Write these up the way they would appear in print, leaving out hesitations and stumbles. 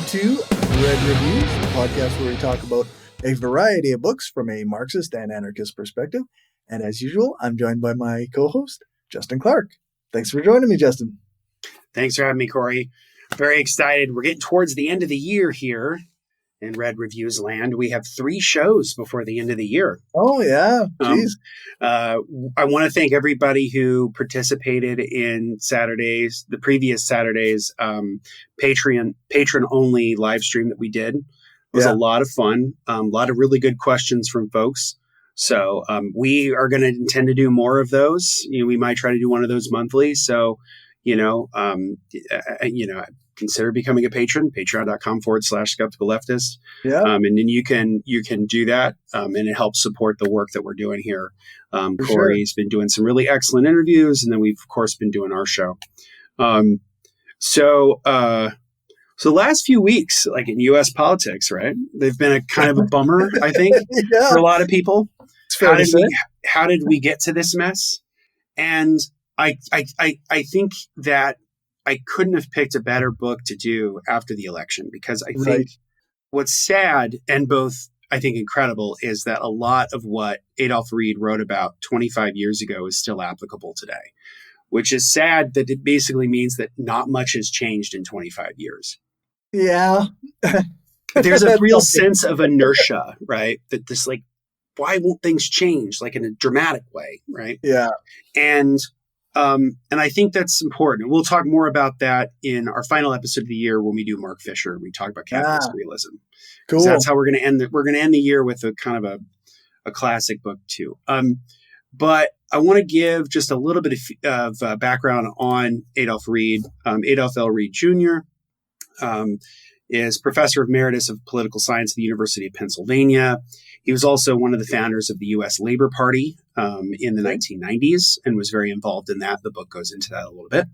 to Read Reviews, the podcast where we talk about a variety of books from a Marxist and anarchist perspective. And as usual, I'm joined by my co-host, Justin Clark. Thanks for joining me, Justin. Thanks for having me, Corey. Very excited. We're getting towards the end of the year here in Read Reviews land. We have 3 shows before the end of the year. Oh, yeah. Jeez. I want to thank everybody who participated in the previous Saturday's patron-only live stream that we did. It was a lot of fun. A lot of really good questions from folks. So we are going to intend to do more of those. We might try to do one of those monthly. So, consider becoming a patron, patreon.com/skeptical leftist. Yeah. And then you can do that. And it helps support the work that we're doing here. Corey's been doing some really excellent interviews. And then we've, of course, been doing our show. So the last few weeks, like in U.S. politics, right? They've been a kind of a bummer, I think, for a lot of people. How did we get to this mess? And I think that I couldn't have picked a better book to do after the election, because I think what's sad and both, I think, incredible is that a lot of what Adolph Reed wrote about 25 years ago is still applicable today, which is sad that it basically means that not much has changed in 25 years. Yeah. There's a real sense of inertia, right? That this, like, why won't things change, like in a dramatic way, right? Yeah. And I think that's important. We'll talk more about that in our final episode of the year when we do Mark Fisher. We talk about capitalist realism. Cool. So that's how we're going to end. We're going to end the year with a kind of a classic book too. But I want to give just a little bit of background on Adolph Reed. Adolph L. Reed Jr. Is professor emeritus of political science at the University of Pennsylvania. He was also one of the founders of the U.S. Labor Party in the 1990s and was very involved in that. The book goes into that a little bit.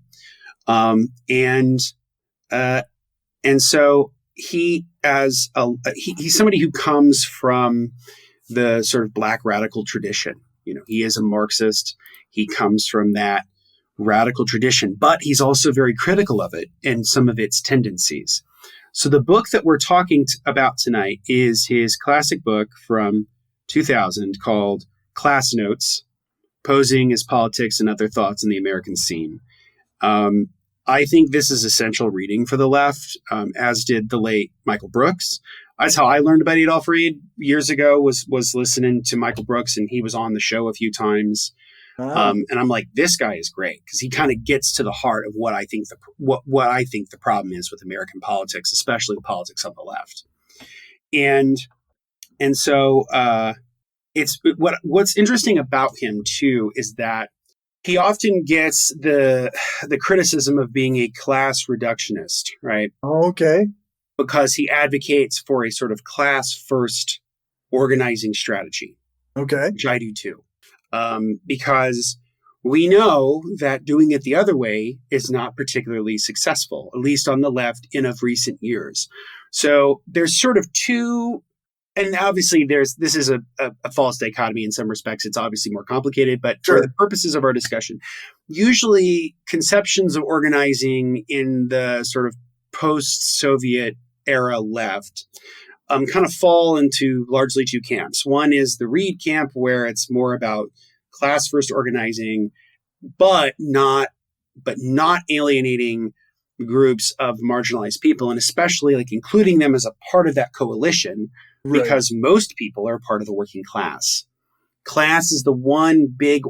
And so he's somebody who comes from the sort of Black radical tradition. He is a Marxist. He comes from that radical tradition, but he's also very critical of it and some of its tendencies. So the book that we're talking about tonight is his classic book from 2000 called Class Notes, Posing as Politics and Other Thoughts in the American Scene. I think this is essential reading for the left, as did the late Michael Brooks. That's how I learned about Adolph Reed years ago, was listening to Michael Brooks, and he was on the show a few times. And I'm like, this guy is great because he kind of gets to the heart of what I think the problem is with American politics, especially the politics of the left. And so it's what's interesting about him too is that he often gets the criticism of being a class reductionist, right? Okay. Because he advocates for a sort of class first organizing strategy. Okay. Which I do too. Because we know that doing it the other way is not particularly successful, at least on the left in of recent years. So there's sort of two, and obviously this is a false dichotomy in some respects. It's obviously more complicated, but for the purposes of our discussion, usually conceptions of organizing in the sort of post-Soviet era left kind of fall into largely 2 camps. One is the Reed camp, where it's more about class first organizing, but not alienating groups of marginalized people, and especially like including them as a part of that coalition, because most people are part of the working class. Class is the one big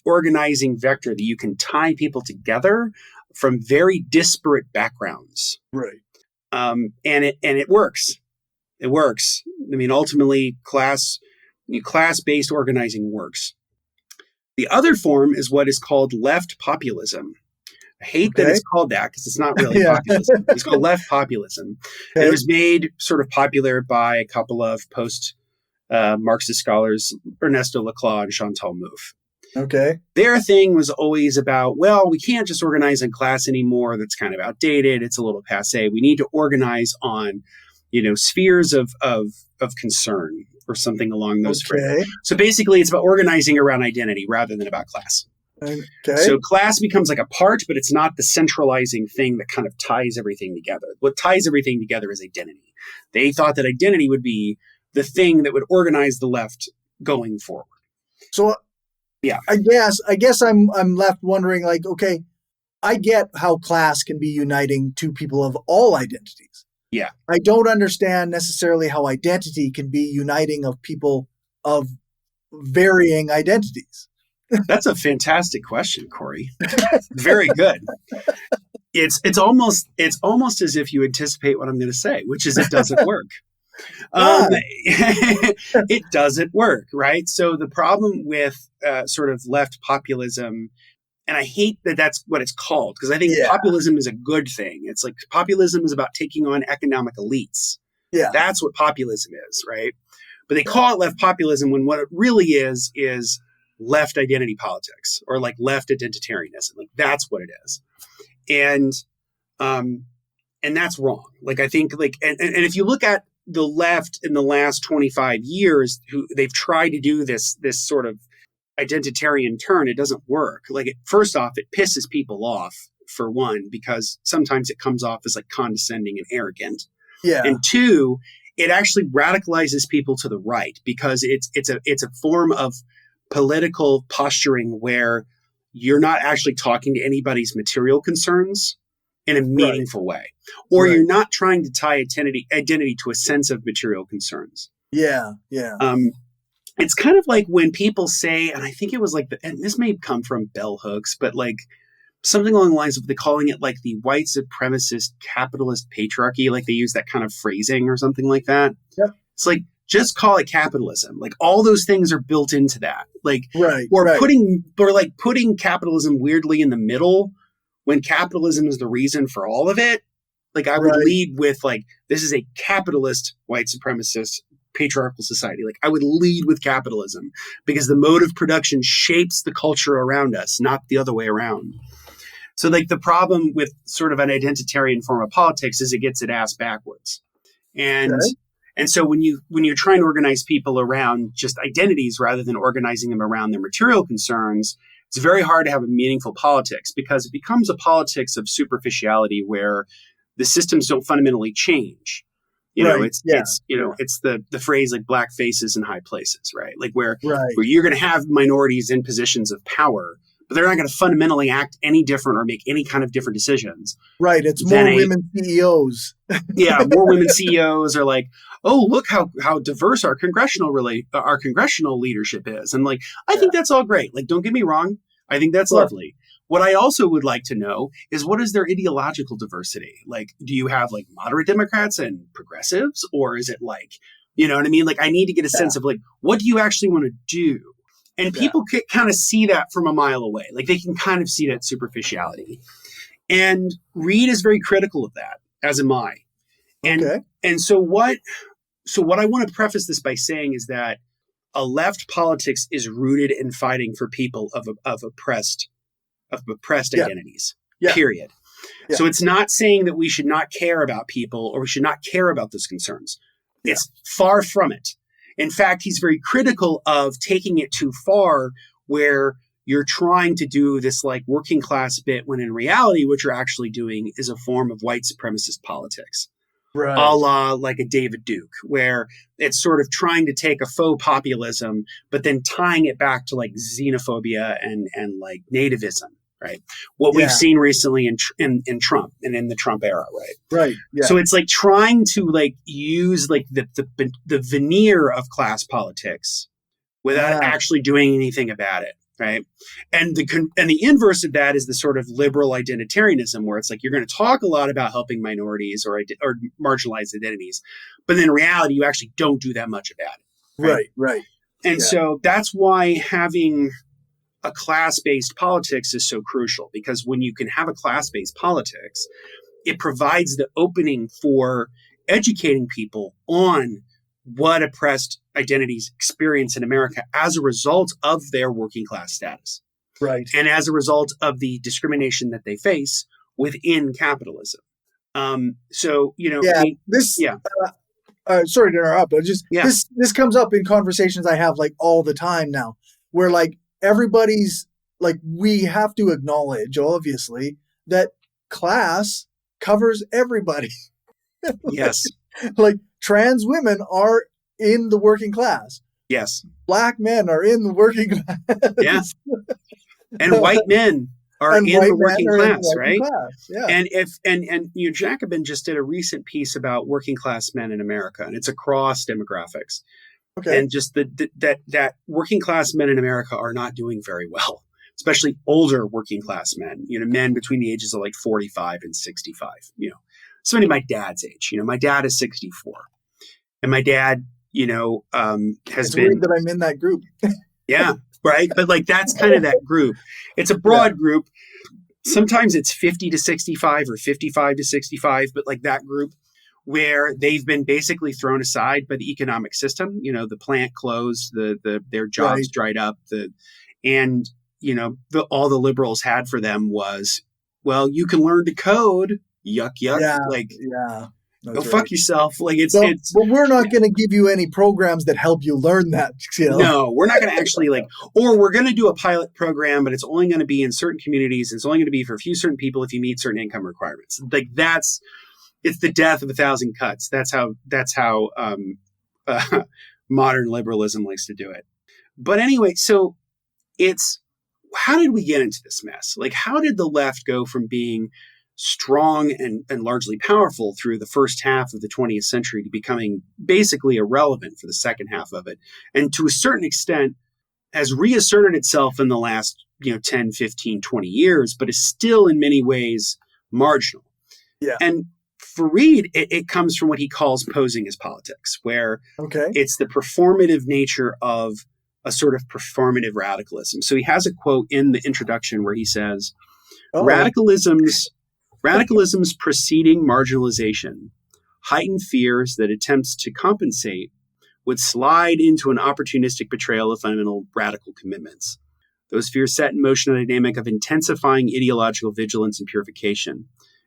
organizing vector that you can tie people together from very disparate backgrounds. Right. And it works. It works. I mean, ultimately, class-based organizing works. The other form is what is called left populism. I hate that it's called that because it's not really populism. It's called left populism. Okay. And it was made sort of popular by a couple of post-Marxist scholars, Ernesto Laclau and Chantal Mouffe. Okay. Their thing was always about, well, we can't just organize in class anymore. That's kind of outdated. It's a little passé. We need to organize on spheres of concern or something along those frames. So basically, it's about organizing around identity rather than about class. Okay. So class becomes like a part, but it's not the centralizing thing that kind of ties everything together. What ties everything together is identity. They thought that identity would be the thing that would organize the left going forward. So yeah, I guess I'm left wondering, like, okay, I get how class can be uniting to people of all identities. Yeah. I don't understand necessarily how identity can be uniting of people of varying identities. That's a fantastic question, Corey. Very good. It's almost as if you anticipate what I'm going to say, which is it doesn't work. It doesn't work, right? So the problem with sort of left populism, and I hate that that's what it's called, because I think populism is a good thing. It's like populism is about taking on economic elites. Yeah. That's what populism is, right? But they call it left populism when what it really is left identity politics, or like left identitarianism. Like that's what it is. And that's wrong. Like I think like and if you look at the left in the last 25 years, they've tried to do this sort of identitarian turn, it doesn't work. Like first off, it pisses people off, for one, because sometimes it comes off as like condescending and arrogant. Yeah. And two, it actually radicalizes people to the right, because it's a form of political posturing where you're not actually talking to anybody's material concerns in a meaningful way, or you're not trying to tie identity to a sense of material concerns. Yeah. It's kind of like when people say, and I think it was like, and this may come from bell hooks, but like something along the lines of calling it like the white supremacist capitalist patriarchy. Like they use that kind of phrasing or something like that. Yep. It's like, just call it capitalism. Like all those things are built into that. Like, putting capitalism weirdly in the middle when capitalism is the reason for all of it. Like I would lead with like, this is a capitalist white supremacist patriarchal society. Like I would lead with capitalism, because the mode of production shapes the culture around us, not the other way around. So like the problem with sort of an identitarian form of politics is it gets its ass backwards. And so when you're trying to organize people around just identities rather than organizing them around their material concerns, it's very hard to have a meaningful politics, because it becomes a politics of superficiality where the systems don't fundamentally change. It's the phrase like black faces in high places, right? Like where you're going to have minorities in positions of power, but they're not going to fundamentally act any different or make any kind of different decisions. Right. It's more women CEOs. More women CEOs are like, oh, look how diverse our congressional leadership is. And like, I think that's all great. Like, don't get me wrong. I think that's lovely. What I also would like to know is, what is their ideological diversity? Like, do you have like moderate Democrats and progressives, or is it like, you know what I mean? Like, I need to get a sense of like, what do you actually want to do? And people can kind of see that from a mile away. Like they can kind of see that superficiality. And Reed is very critical of that, as am I. And so what I want to preface this by saying is that a left politics is rooted in fighting for people of oppressed identities, period. Yeah. So it's not saying that we should not care about people or we should not care about those concerns. It's far from it. In fact, he's very critical of taking it too far, where you're trying to do this like working class bit, when in reality, what you're actually doing is a form of white supremacist politics. Right. A la like a David Duke, where it's sort of trying to take a faux populism, but then tying it back to like xenophobia and like nativism, right? What we've seen recently in Trump and in the Trump era, right? Right. Yeah. So it's like trying to like use like the veneer of class politics without actually doing anything about it. Right. And the inverse of that is the sort of liberal identitarianism, where it's like you're going to talk a lot about helping minorities or marginalized identities, but in reality, you actually don't do that much about it. Right. And so that's why having a class-based politics is so crucial, because when you can have a class-based politics, it provides the opening for educating people on what oppressed identities experience in America as a result of their working class status. Right. And as a result of the discrimination that they face within capitalism. Sorry to interrupt, but this comes up in conversations I have like all the time now, where like everybody's like we have to acknowledge, obviously, that class covers everybody. Yes. Like trans women are in the working class. Yes. Black men are in the working class. Yeah. And white men are And in white the men working are in the class, working right? class. Yeah. And Jacobin just did a recent piece about working class men in America, and it's across demographics. Okay. And just that working class men in America are not doing very well, especially older working class men, men between the ages of like 45 and 65, somebody my dad's age. My dad is 64, and my dad, has It's been, weird that I'm in that group. yeah, right. But like, that's kind of that group. It's a broad group. Sometimes it's 50 to 65 or 55 to 65, but like that group where they've been basically thrown aside by the economic system. The plant closed, their jobs dried up, all the liberals had for them was, well, you can learn to code. Yuck, yuck. Yeah. Go fuck yourself. Like but we're not going to give you any programs that help you learn that skill. No, we're not going to actually or we're going to do a pilot program, but it's only going to be in certain communities. It's only going to be for a few certain people if you meet certain income requirements. Like it's the death of a thousand cuts. That's how modern liberalism likes to do it. But anyway, so how did we get into this mess? Like, how did the left go from being strong and largely powerful through the first half of the 20th century to becoming basically irrelevant for the second half of it, and to a certain extent has reasserted itself in the last 10, 15, 20 years, but is still in many ways marginal. Yeah. And for Reed, it comes from what he calls posing as politics, where it's the performative nature of a sort of performative radicalism. So he has a quote in the introduction where he says, Radicalism's preceding marginalization heightened fears that attempts to compensate would slide into an opportunistic betrayal of fundamental radical commitments. Those fears set in motion a dynamic of intensifying ideological vigilance and purification.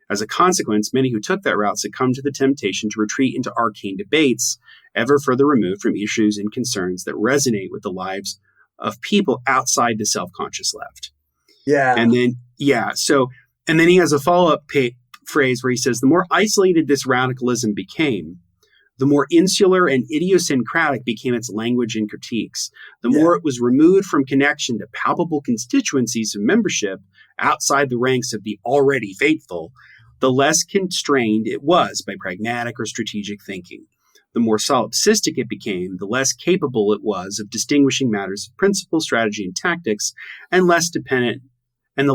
As a consequence, many who took that route succumbed to the temptation to retreat into arcane debates, ever further removed from issues and concerns that resonate with the lives of people outside the self-conscious left. Yeah. And then he has a follow-up phrase where he says, the more isolated this radicalism became, the more insular and idiosyncratic became its language and critiques, the more it was removed from connection to palpable constituencies of membership outside the ranks of the already faithful, the less constrained it was by pragmatic or strategic thinking. The more solipsistic it became, the less capable it was of distinguishing matters of principle, strategy, and tactics, and the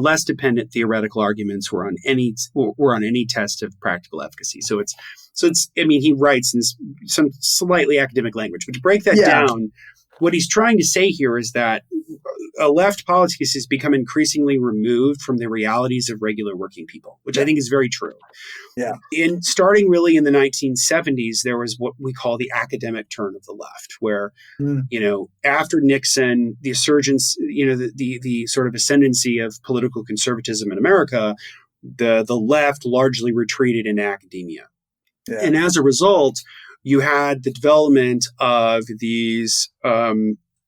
less dependent theoretical arguments were on any test of practical efficacy. So it's he writes in some slightly academic language, but to break that down, what he's trying to say here is that a left politics has become increasingly removed from the realities of regular working people, which I think is very true. Yeah. Starting really in the 1970s, there was what we call the academic turn of the left, where, after Nixon, the resurgence, the sort of ascendancy of political conservatism in America, the left largely retreated into academia. Yeah. And as a result, you had the development of these,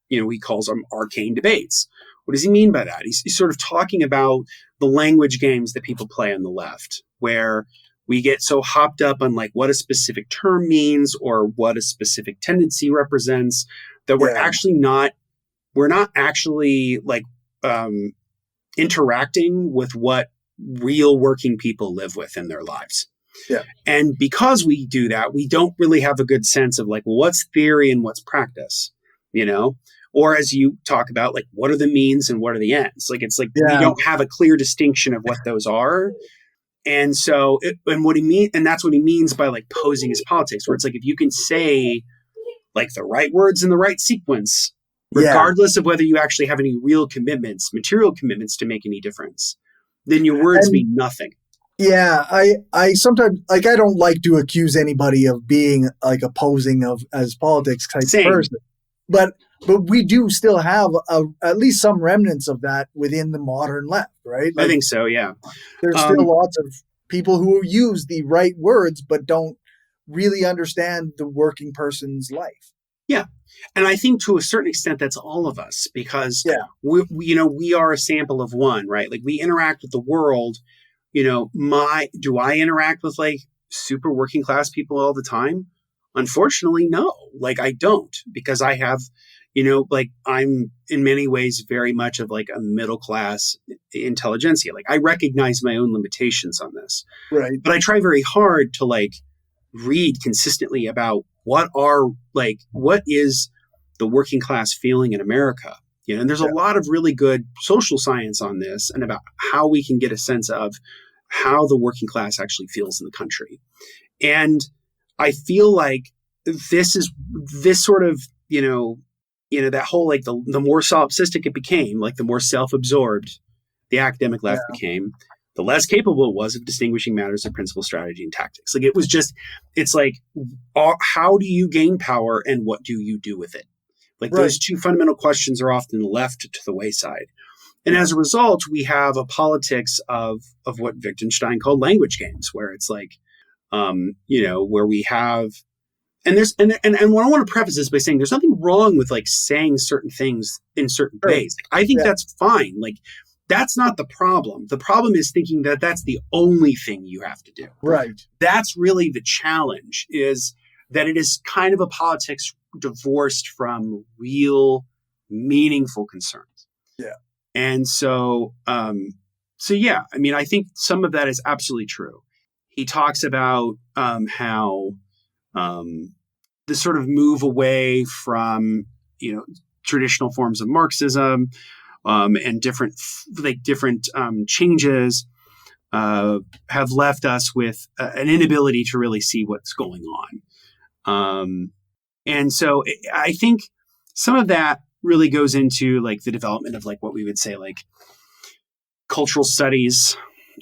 he calls them arcane debates. What does he mean by that? He's sort of talking about the language games that people play on the left, where we get so hopped up on like what a specific term means or what a specific tendency represents that we're not actually interacting with what real working people live with in their lives. Yeah. And because we do that, we don't really have a good sense of what's theory and what's practice, or as you talk about, what are the means and what are the ends? We don't have a clear distinction of what those are. And so, and that's what he means by posing as politics, where it's if you can say the right words in the right sequence, regardless of whether you actually have any real commitments, material commitments to make any difference, then your words mean nothing. Yeah, I sometimes I don't like to accuse anybody of being opposing as politics type person, but we do still have at least some remnants of that within the modern left, right? I think so. Yeah, there's still lots of people who use the right words but don't really understand the working person's life. Yeah. And I think to a certain extent, that's all of us, because Yeah, we are a sample of one, right? Like we interact with the world. Do I interact with like super working class people all the time? Unfortunately, no. Like I don't, because I have, like I'm in many ways very much of like a middle class intelligentsia. Like I recognize my own limitations on this, right. but I try very hard to like read consistently about what is the working class feeling in America. And there's a Yeah, lot of really good social science on this and about how we can get a sense of how the working class actually feels in the country. And I feel like this sort of, that whole like the more solipsistic it became, like the more self-absorbed the academic left yeah, became, the less capable it was of distinguishing matters of principle, strategy, and tactics. Like it's like, how do you gain power and what do you do with it? Like right. those two fundamental questions are often left to the wayside. And Yeah, as a result, we have a politics of what Wittgenstein called language games, where it's like, where we have, and there's, and what I want to preface this by saying there's nothing wrong with like saying certain things in certain sure. ways. I think Yeah, that's fine. Like that's not the problem. The problem is thinking that that's the only thing you have to do. right. That's really the challenge, is that it is kind of a politics divorced from real meaningful concerns. Yeah, And so yeah, I mean, I think some of that is absolutely true. He talks about how the sort of move away from, traditional forms of Marxism and different changes have left us with an inability to really see what's going on. And so I think some of that really goes into like the development of like what we would say like cultural studies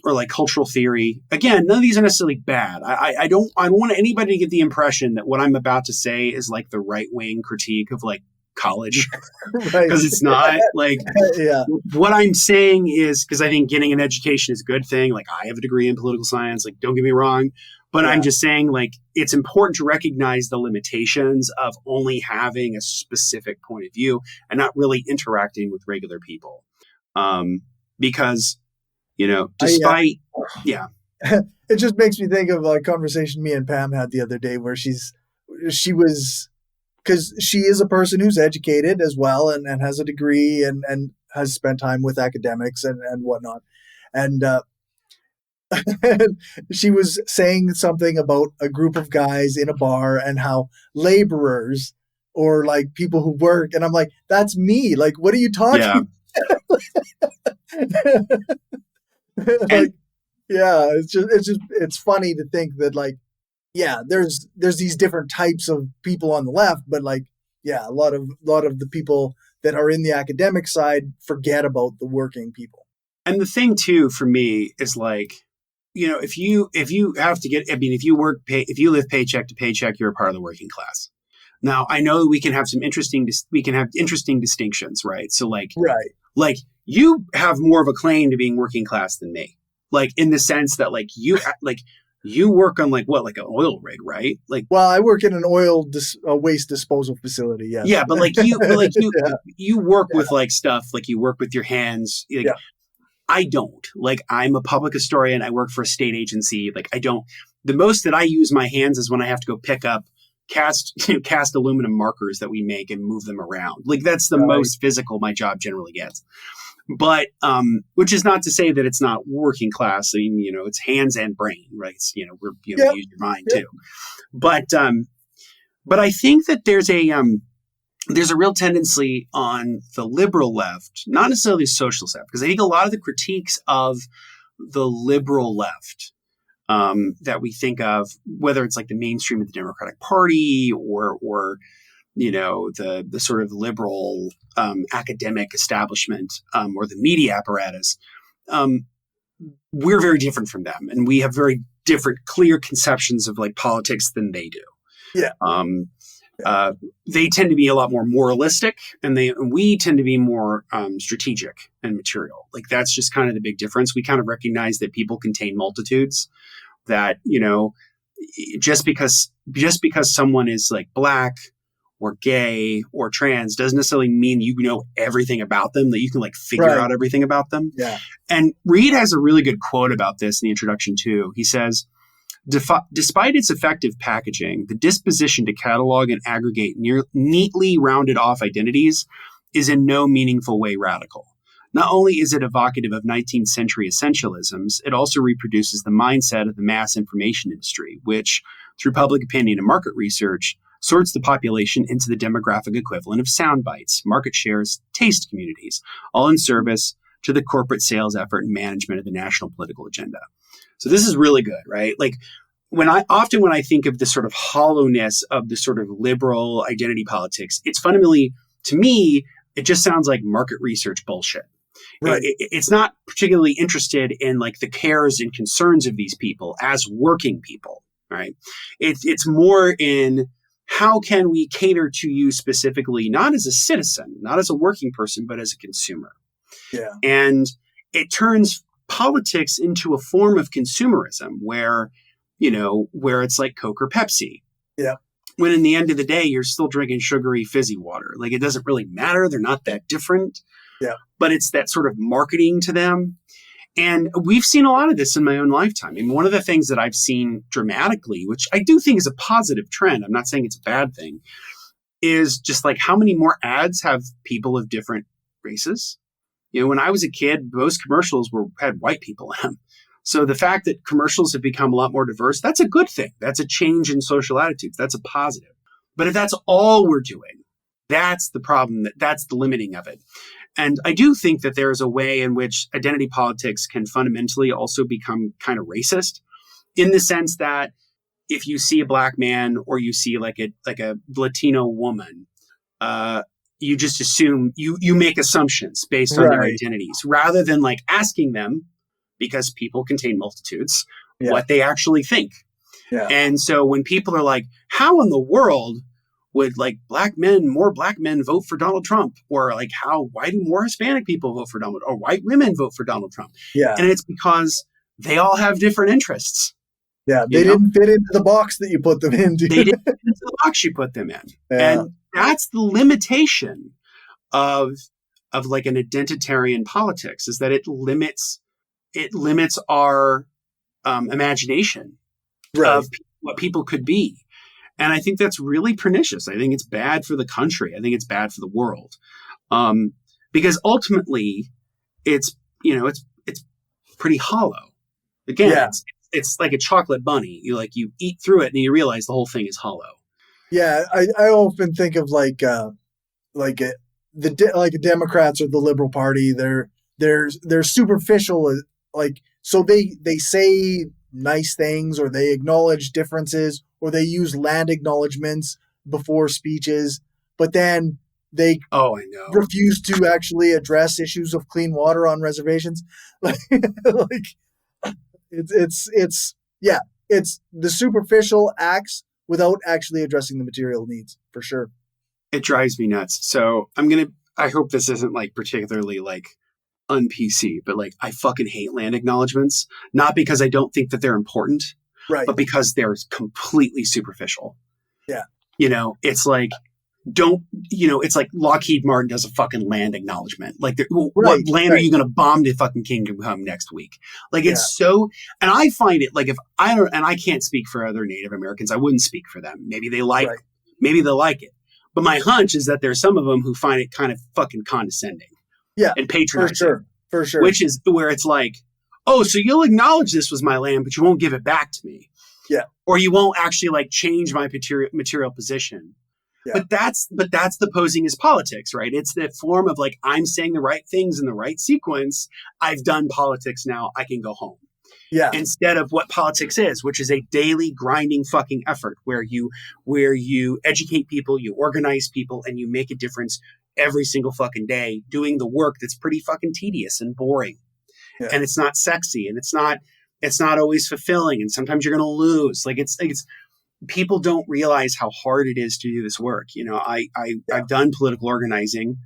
or like cultural theory. Again, none of these are necessarily bad. I don't want anybody to get the impression that what I'm about to say is like the right wing critique of like college, right. because it's not. Like Yeah, what I'm saying is, because I think getting an education is a good thing. Like I have a degree in political science, like don't get me wrong, but I'm yeah, just saying like it's important to recognize the limitations of only having a specific point of view and not really interacting with regular people. Because, I despite, yeah, it just makes me think of a conversation me and Pam had the other day where she was, because she is a person who's educated as well and has a degree and has spent time with academics and whatnot. And she was saying something about a group of guys in a bar and how laborers or like people who work. And I'm like, that's me. Like, what are you yeah. talking? And Like, yeah, it's funny to think that like, yeah, there's these different types of people on the left, but like, yeah, a lot of the people that are in the academic side forget about the working people. the thing too, for me, is like, if you have to get, I mean, if you live paycheck to paycheck, you're a part of the working class. Now, I know we can have interesting distinctions, right? So Right. like you have more of a claim to being working class than me, like in the sense that like you work on like what, like an oil rig, right? Like, Well, I work in an waste disposal facility. Yes. yeah, but Yeah. you work Yeah. with like stuff, like you work with your hands. Like Yeah. I don't. Like I'm a public historian. I work for a state agency. Like I don't. The most that I use my hands is when I have to go pick up cast aluminum markers that we make and move them around. Like that's the Right. most physical my job generally gets. But which is not to say that it's not working class. I mean, it's hands and brain, right? It's, we're Yep. use your mind Yep. too. But I think that there's a real tendency on the liberal left, not necessarily the socialist left, because I think a lot of the critiques of the liberal left that we think of, whether it's like the mainstream of the Democratic Party or the sort of liberal academic establishment or the media apparatus, we're very different from them, and we have very different, clear conceptions of like politics than they do. Yeah. They tend to be a lot more moralistic, and we tend to be more strategic and material. Like that's just kind of the big difference. We kind of recognize that people contain multitudes. That just because someone is like black or gay or trans doesn't necessarily mean you know everything about them, that you can like figure Right. out everything about them. Yeah. And Reed has a really good quote about this in the introduction too. He says, despite its effective packaging, the disposition to catalog and aggregate neatly rounded off identities is in no meaningful way radical. Not only is it evocative of 19th century essentialisms, it also reproduces the mindset of the mass information industry, which, through public opinion and market research, sorts the population into the demographic equivalent of sound bites, market shares, taste communities, all in service to the corporate sales effort and management of the national political agenda. So this is really good, right? Like when I think of the sort of hollowness of the sort of liberal identity politics, it's fundamentally, to me, it just sounds like market research bullshit. Right. It's not particularly interested in like the cares and concerns of these people as working people, right? It's more in how can we cater to you specifically, not as a citizen, not as a working person, but as a consumer. Yeah. And it turns politics into a form of consumerism where it's like Coke or Pepsi. Yeah. When in the end of the day, you're still drinking sugary, fizzy water. Like it doesn't really matter. They're not that different. Yeah. But it's that sort of marketing to them. And we've seen a lot of this in my own lifetime. I mean, one of the things that I've seen dramatically, which I do think is a positive trend, I'm not saying it's a bad thing, is just like how many more ads have people of different races. When I was a kid, most commercials had white people in them. So the fact that commercials have become a lot more diverse, that's a good thing. That's a change in social attitudes. That's a positive. But if that's all we're doing, that's the problem. That's the limiting of it. And I do think that there is a way in which identity politics can fundamentally also become kind of racist, in the sense that if you see a black man or you see like a Latino woman, you just assume you make assumptions based on their identities rather than like asking them, because people contain multitudes, what they actually think. Yeah. And so when people are like, how in the world would like more black men vote for Donald Trump? Or like why do more Hispanic people vote for Donald, or white women vote for Donald Trump? Yeah. And it's because they all have different interests. Yeah. They didn't fit into the box that you put them into. They didn't fit into the box you put them in. Yeah. And that's the limitation of like an identitarian politics, is that it limits our imagination of what people could be. And I think that's really pernicious. I think it's bad for the country. I think it's bad for the world. Because ultimately it's pretty hollow. Again, it's like a chocolate bunny. You eat through it and you realize the whole thing is hollow. Yeah. I often think of the Democrats or the Liberal Party. They're superficial. So they say nice things, or they acknowledge differences, or they use land acknowledgements before speeches, but then they refuse to actually address issues of clean water on reservations. It's the superficial acts without actually addressing the material needs, for sure. It drives me nuts. So I hope this isn't like particularly like un-PC, but like I fucking hate land acknowledgements, not because I don't think that they're important, but because they're completely superficial. Yeah. It's like, it's like Lockheed Martin does a fucking land acknowledgement. Like, what land are you going to bomb the fucking Kingdom Come next week? Like, it's so, and I find it like, and I can't speak for other Native Americans. I wouldn't speak for them. Maybe they like it. But my hunch is that there's some of them who find it kind of fucking condescending. Yeah. And patronizing. For sure. Which is where it's like, oh, so you'll acknowledge this was my land, but you won't give it back to me. Yeah. Or you won't actually like change my material position. Yeah. But that's the posing as politics, right? It's the form of like, I'm saying the right things in the right sequence. I've done politics now. I can go home. Yeah. Instead of what politics is, which is a daily grinding fucking effort where you educate people, you organize people, and you make a difference every single fucking day, doing the work that's pretty fucking tedious and boring. Yeah. And it's not sexy, and it's not always fulfilling, and sometimes you're going to lose. Like it's people don't realize how hard it is to do this work. I've done political organizing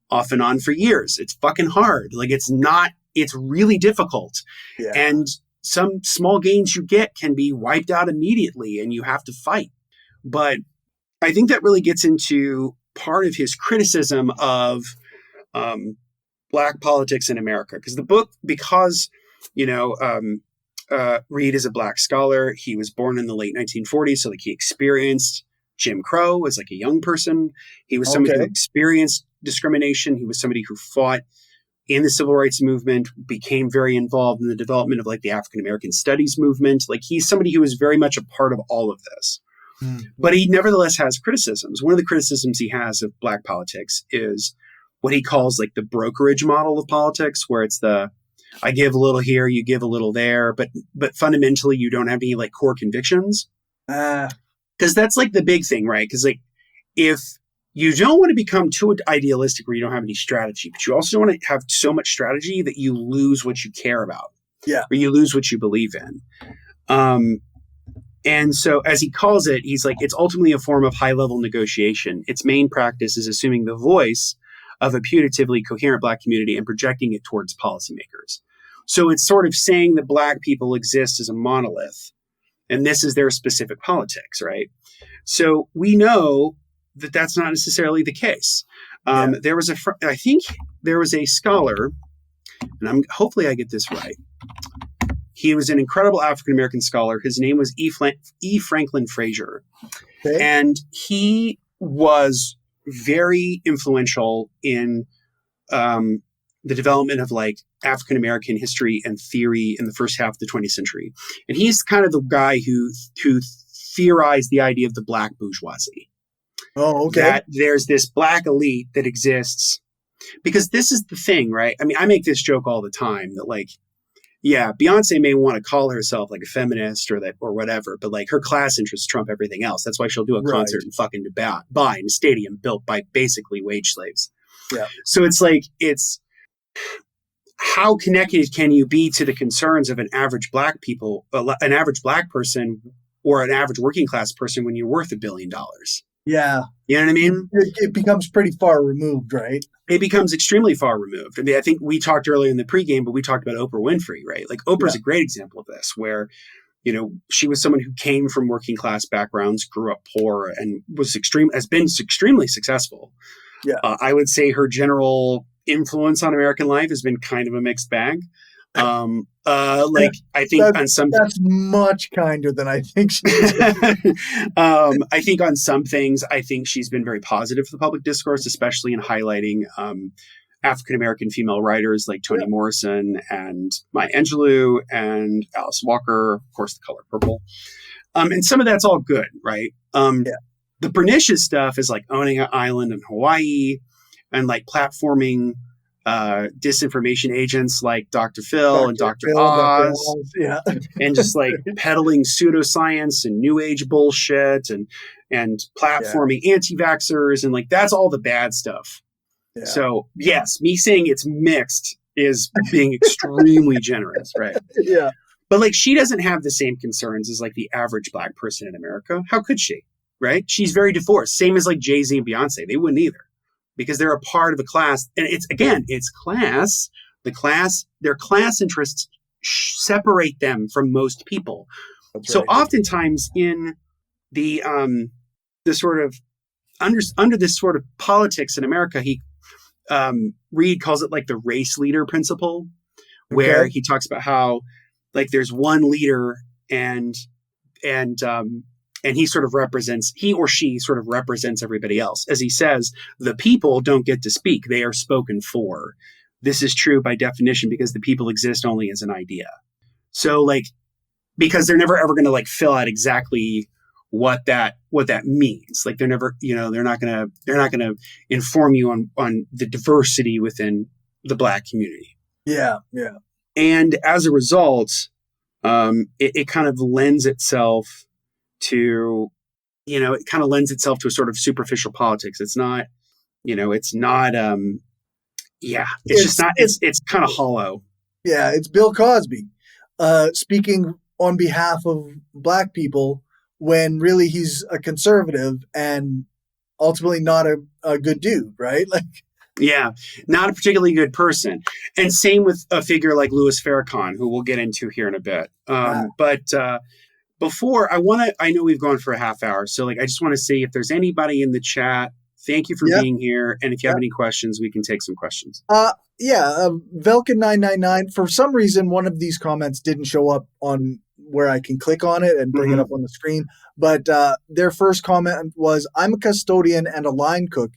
off and on for years. It's fucking hard. Like it's really difficult. Yeah. And some small gains you get can be wiped out immediately and you have to fight. But I think that really gets into part of his criticism of Black politics in America. Because the book, Reed is a Black scholar. He was born in the late 1940s, so like he experienced Jim Crow as like a young person. He was somebody who experienced discrimination. He was somebody who fought in the civil rights movement, became very involved in the development of like the African American studies movement. Like he's somebody who is very much a part of all of this. But he nevertheless has criticisms. One of the criticisms he has of Black politics is what he calls like the brokerage model of politics, where it's I give a little here, you give a little there, but fundamentally you don't have any like core convictions. Because that's like the big thing, right? Because like if you don't want to become too idealistic where you don't have any strategy, but you also don't want to have so much strategy that you lose what you care about. Yeah. Or you lose what you believe in. And so as he calls it, he's like, it's ultimately a form of high-level negotiation. Its main practice is assuming the voice of a putatively coherent Black community and projecting it towards policymakers. So it's sort of saying that Black people exist as a monolith, and this is their specific politics, right? So we know that that's not necessarily the case. There was I think there was a scholar, and hopefully I get this right. He was an incredible African-American scholar. His name was E. Franklin Frazier. Okay. And he was very influential in the development of like African-American history and theory in the first half of the 20th century. And he's kind of the guy who theorized the idea of the Black bourgeoisie. Oh, okay. That there's this Black elite that exists. Because this is the thing, right? I mean, I make this joke all the time that like, yeah, Beyonce may want to call herself like a feminist or whatever, but like her class interests trump everything else. That's why she'll do a concert in fucking Dubai in a stadium built by basically wage slaves. Yeah. So it's like, how connected can you be to the concerns of an average Black person or an average working class person when you're worth $1 billion? Yeah. You know what I mean? It becomes pretty far removed, right? It becomes extremely far removed. I mean, I think we talked earlier in the pregame, but we talked about Oprah Winfrey, right? Like Oprah's a great example of this, where, you know, she was someone who came from working class backgrounds, grew up poor, and has been extremely successful. Yeah. I would say her general influence on American life has been kind of a mixed bag. I think that's much kinder than I think she is. I think on some things, I think she's been very positive for the public discourse, especially in highlighting African-American female writers like Toni Morrison and Maya Angelou and Alice Walker, of course, The Color Purple. And some of that's all good, right? The pernicious stuff is like owning an island in Hawaii and like platforming disinformation agents like Dr. Phil and Dr. Oz, and just like peddling pseudoscience and new age bullshit and platforming anti-vaxxers, and like that's all the bad stuff. Yeah. So yes, me saying it's mixed is being extremely generous, right? Yeah. But like she doesn't have the same concerns as like the average Black person in America. How could she? Right? She's very divorced. Same as like Jay-Z and Beyonce. They wouldn't either. Because they're a part of a class, and it's class. Their class interests separate them from most people. That's so right. Oftentimes in the sort of under this sort of politics in America, Reed calls it like the race leader principle, where he talks about how like there's one leader and he or she sort of represents everybody else. As he says, the people don't get to speak. They are spoken for. This is true by definition because the people exist only as an idea. So like, because they're never ever going to like fill out exactly what that means. Like they're never, they're not going to inform you on the diversity within the Black community. Yeah. Yeah. And as a result, it kind of lends itself to, a sort of superficial politics. It's not, it's kind of hollow. Yeah. It's Bill Cosby, speaking on behalf of Black people when really he's a conservative and ultimately not a good dude, right? Like, yeah, not a particularly good person. And same with a figure like Louis Farrakhan, who we'll get into here in a bit. But before I know we've gone for a half hour. So like, I just want to see if there's anybody in the chat. Thank you for being here. And if you have any questions, we can take some questions. Velkin999, for some reason, one of these comments didn't show up on where I can click on it and bring it up on the screen. But their first comment was, I'm a custodian and a line cook.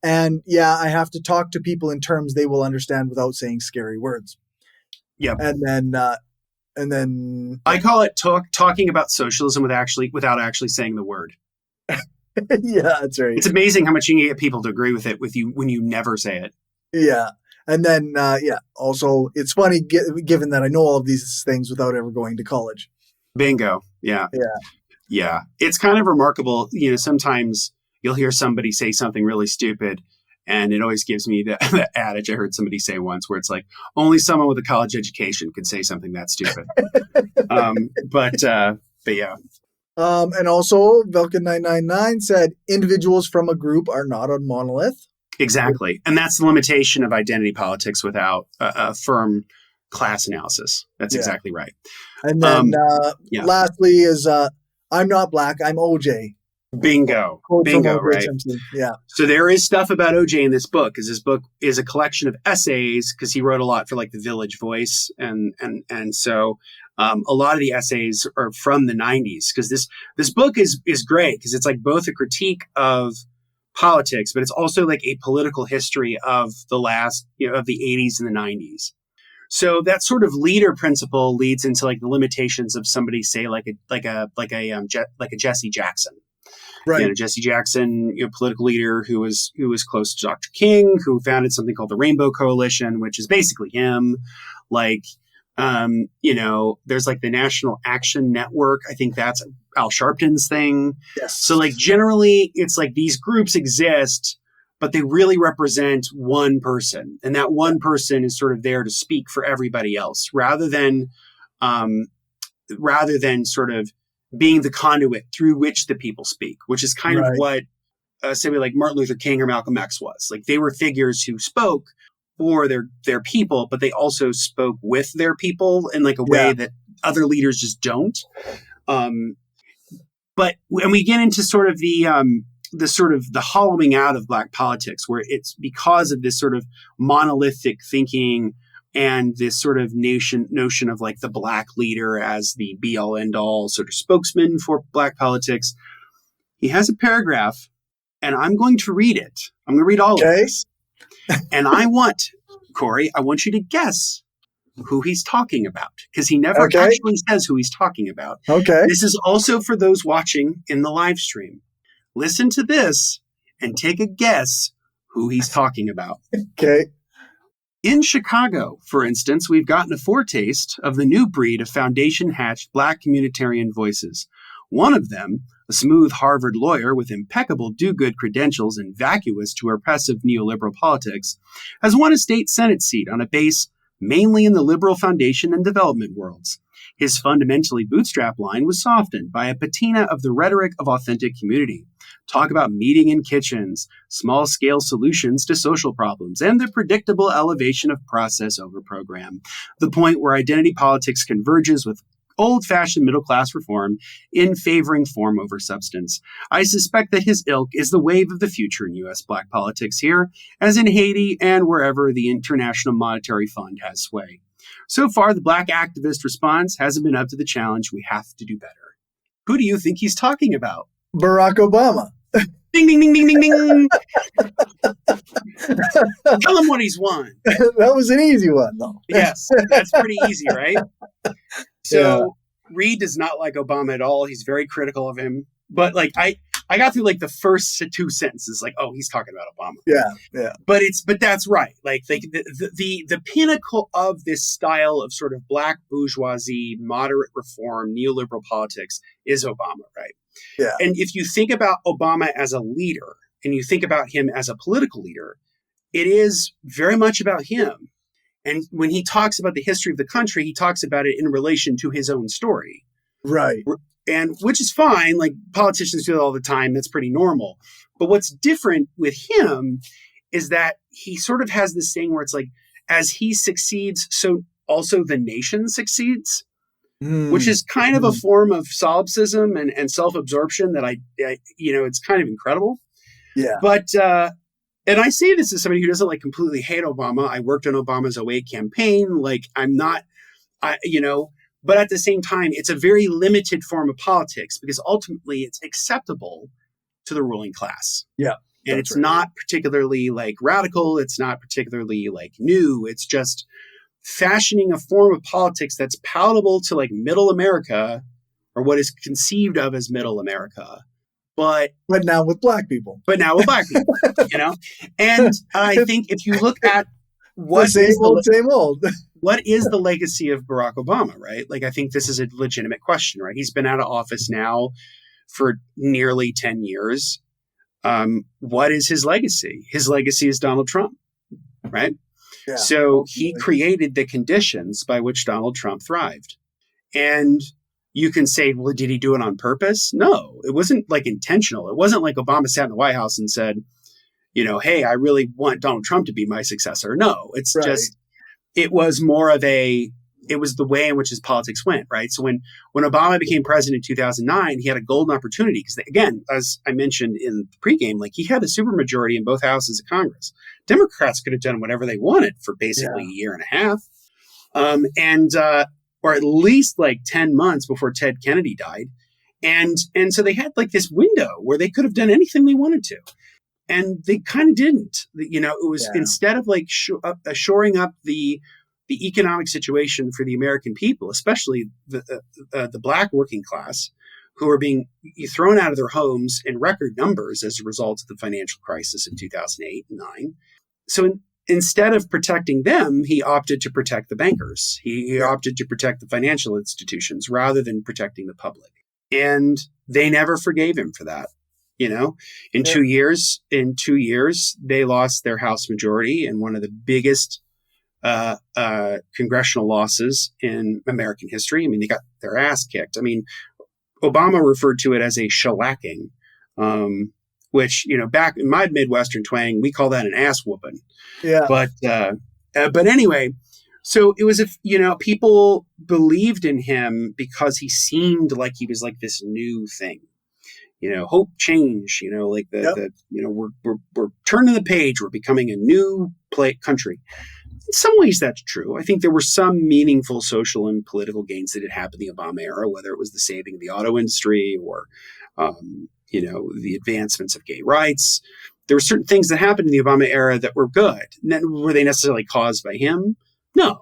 And yeah, I have to talk to people in terms they will understand without saying scary words. Yep. And then I call it talking about socialism without actually saying the word. Yeah, that's right. It's amazing how much you can get people to agree with you when you never say it. Yeah. And then, also, it's funny given that I know all of these things without ever going to college. Bingo. Yeah. Yeah. It's kind of remarkable. Sometimes you'll hear somebody say something really stupid, and it always gives me the adage I heard somebody say once where it's like, only someone with a college education could say something that stupid. But yeah. And also, Velkin999 said, individuals from a group are not a monolith. Exactly. And that's the limitation of identity politics without a firm class analysis. That's exactly right. And then lastly is, I'm not black, I'm OJ. Bingo. Bingo, right? Simpson. Yeah. So there is stuff about OJ in this book, because this book is a collection of essays, because he wrote a lot for like the Village Voice. And so a lot of the essays are from the 90s, because this book is great, because it's like both a critique of politics, but it's also like a political history of the last, of the 80s and the 90s. So that sort of leader principle leads into like the limitations of somebody, say like a Jesse Jackson. Right. Jesse Jackson, political leader who was close to Dr. King, who founded something called the Rainbow Coalition, which is basically him. Like, there's like the National Action Network. I think that's Al Sharpton's thing. Yes. So like generally it's like these groups exist, but they really represent one person. And that one person is sort of there to speak for everybody else rather than sort of being the conduit through which the people speak, which is kind of what say like Martin Luther King or Malcolm X was. Like they were figures who spoke for their people, but they also spoke with their people in like a way that other leaders just don't. But when we get into sort of the hollowing out of Black politics, where it's because of this sort of monolithic thinking and this sort of notion of like the Black leader as the be all end all sort of spokesman for Black politics, he has a paragraph, and I'm going to read it. I'm going to read all of this. And I want you to guess who he's talking about, because he never actually says who he's talking about. Okay. This is also for those watching in the live stream. Listen to this and take a guess who he's talking about. Okay. In Chicago, for instance, we've gotten a foretaste of the new breed of foundation-hatched Black communitarian voices. One of them, a smooth Harvard lawyer with impeccable do-good credentials and vacuous to oppressive neoliberal politics, has won a state Senate seat on a base mainly in the liberal foundation and development worlds. His fundamentally bootstrap line was softened by a patina of the rhetoric of authentic community. Talk about meeting in kitchens, small-scale solutions to social problems, and the predictable elevation of process over program. The point where identity politics converges with old-fashioned middle-class reform in favoring form over substance. I suspect that his ilk is the wave of the future in U.S. Black politics here, as in Haiti and wherever the International Monetary Fund has sway. So far, the Black activist response hasn't been up to the challenge. We have to do better. Who do you think he's talking about? Barack Obama. Ding, ding, ding, ding, ding, ding. Tell him what he's won. That was an easy one, though. Yes, that's pretty easy, right? So Reed does not like Obama at all. He's very critical of him. But like I got through like the first two sentences, like, oh, he's talking about Obama. Yeah. But that's right. Like the pinnacle of this style of sort of Black bourgeoisie, moderate reform, neoliberal politics is Obama, right? Yeah. And if you think about Obama as a leader and you think about him as a political leader, it is very much about him. And when he talks about the history of the country, he talks about it in relation to his own story. Right. And which is fine. Like politicians do it all the time. That's pretty normal. But what's different with him is that he sort of has this thing where it's like, as he succeeds, so also the nation succeeds. which is kind of a form of solipsism and self-absorption that I it's kind of incredible. Yeah. But, and I say this as somebody who doesn't like completely hate Obama. I worked on Obama's 08 campaign. Like I'm not, but at the same time, it's a very limited form of politics because ultimately it's acceptable to the ruling class. Yeah. And it's not particularly like radical. It's not particularly like new. It's just fashioning a form of politics that's palatable to like middle America or what is conceived of as middle America. But now with black people. And I think if you look at what same old. What is the legacy of Barack Obama, right? Like, I think this is a legitimate question, right? He's been out of office now for nearly 10 years. What is his legacy? His legacy is Donald Trump, right? Yeah, so he created the conditions by which Donald Trump thrived. And you can say, well, did he do it on purpose? No, it wasn't like intentional. It wasn't like Obama sat in the White House and said, hey, I really want Donald Trump to be my successor. No, it's just, it was more of it was the way in which his politics went, right? So when Obama became president in 2009, he had a golden opportunity because, again, as I mentioned in the pregame, like he had a supermajority in both houses of Congress. Democrats could have done whatever they wanted for basically a year and a half. Or at least like 10 months before Ted Kennedy died. And so they had like this window where they could have done anything they wanted to. And they kind of didn't. It was instead of like shoring up the economic situation for the American people, especially the black working class, who are being thrown out of their homes in record numbers as a result of the financial crisis in 2008 and 9. So instead of protecting them, he opted to protect the bankers. He opted to protect the financial institutions rather than protecting the public. And they never forgave him for that. In 2 years, they lost their House majority in one of the biggest congressional losses in American history. I mean, they got their ass kicked. I mean, Obama referred to it as a shellacking, which, back in my Midwestern twang, we call that an ass whooping. Yeah. But anyway, so it was, people believed in him because he seemed like he was like this new thing, hope, change, like we're turning the page. We're becoming a new country. In some ways, that's true. I think there were some meaningful social and political gains that had happened in the Obama era, whether it was the saving of the auto industry or, the advancements of gay rights. There were certain things that happened in the Obama era that were good. Were they necessarily caused by him? No.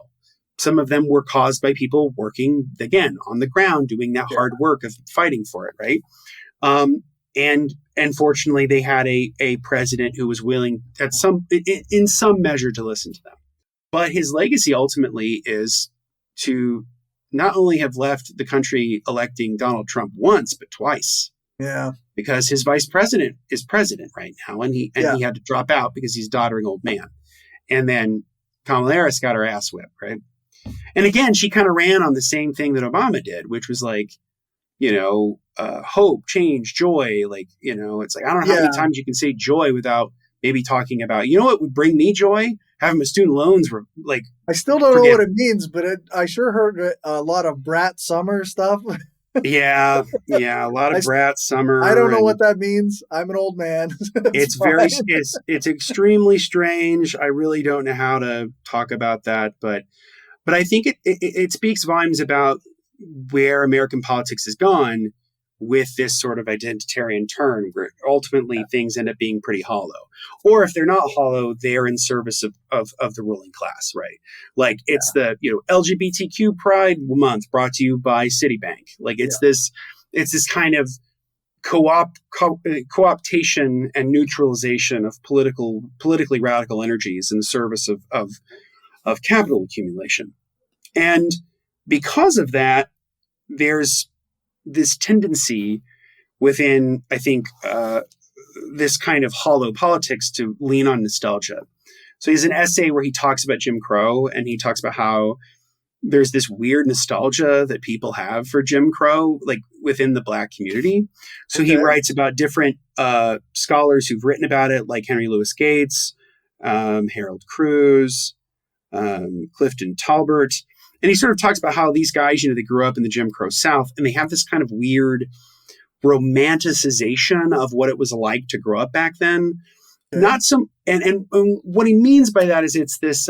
Some of them were caused by people working, again, on the ground, doing that hard work of fighting for it, right? And fortunately, they had a president who was willing, in some measure, to listen to them. But his legacy ultimately is to not only have left the country electing Donald Trump once, but twice. Yeah. Because his vice president is president right now, and he had to drop out because he's a doddering old man. And then Kamala Harris got her ass whipped, right? And again, she kind of ran on the same thing that Obama did, which was like, hope, change, joy. Like, it's like, I don't know how many times you can say joy without maybe talking about, what would bring me joy? Having my student loans were like, I still don't know what it means, but I sure heard a lot of brat summer stuff. Yeah, a lot of brat summer. I don't know what that means. I'm an old man. It's extremely strange. I really don't know how to talk about that, but I think it speaks volumes about where American politics has gone with this sort of identitarian turn, where ultimately things end up being pretty hollow. Or if they're not hollow, they're in service of the ruling class, right? Like it's the LGBTQ Pride Month brought to you by Citibank. Like it's this kind of co-optation and neutralization of politically radical energies in service of capital accumulation. And because of that, there's this tendency within, I think, this kind of hollow politics to lean on nostalgia. So he has an essay where he talks about Jim Crow, and he talks about how there's this weird nostalgia that people have for Jim Crow, like within the Black community. So he writes about different scholars who've written about it, like Henry Louis Gates, Harold Cruz, Clifton Talbert. And he sort of talks about how these guys, they grew up in the Jim Crow South, and they have this kind of weird romanticization of what it was like to grow up back then. Okay. Not some, and what he means by that is it's this,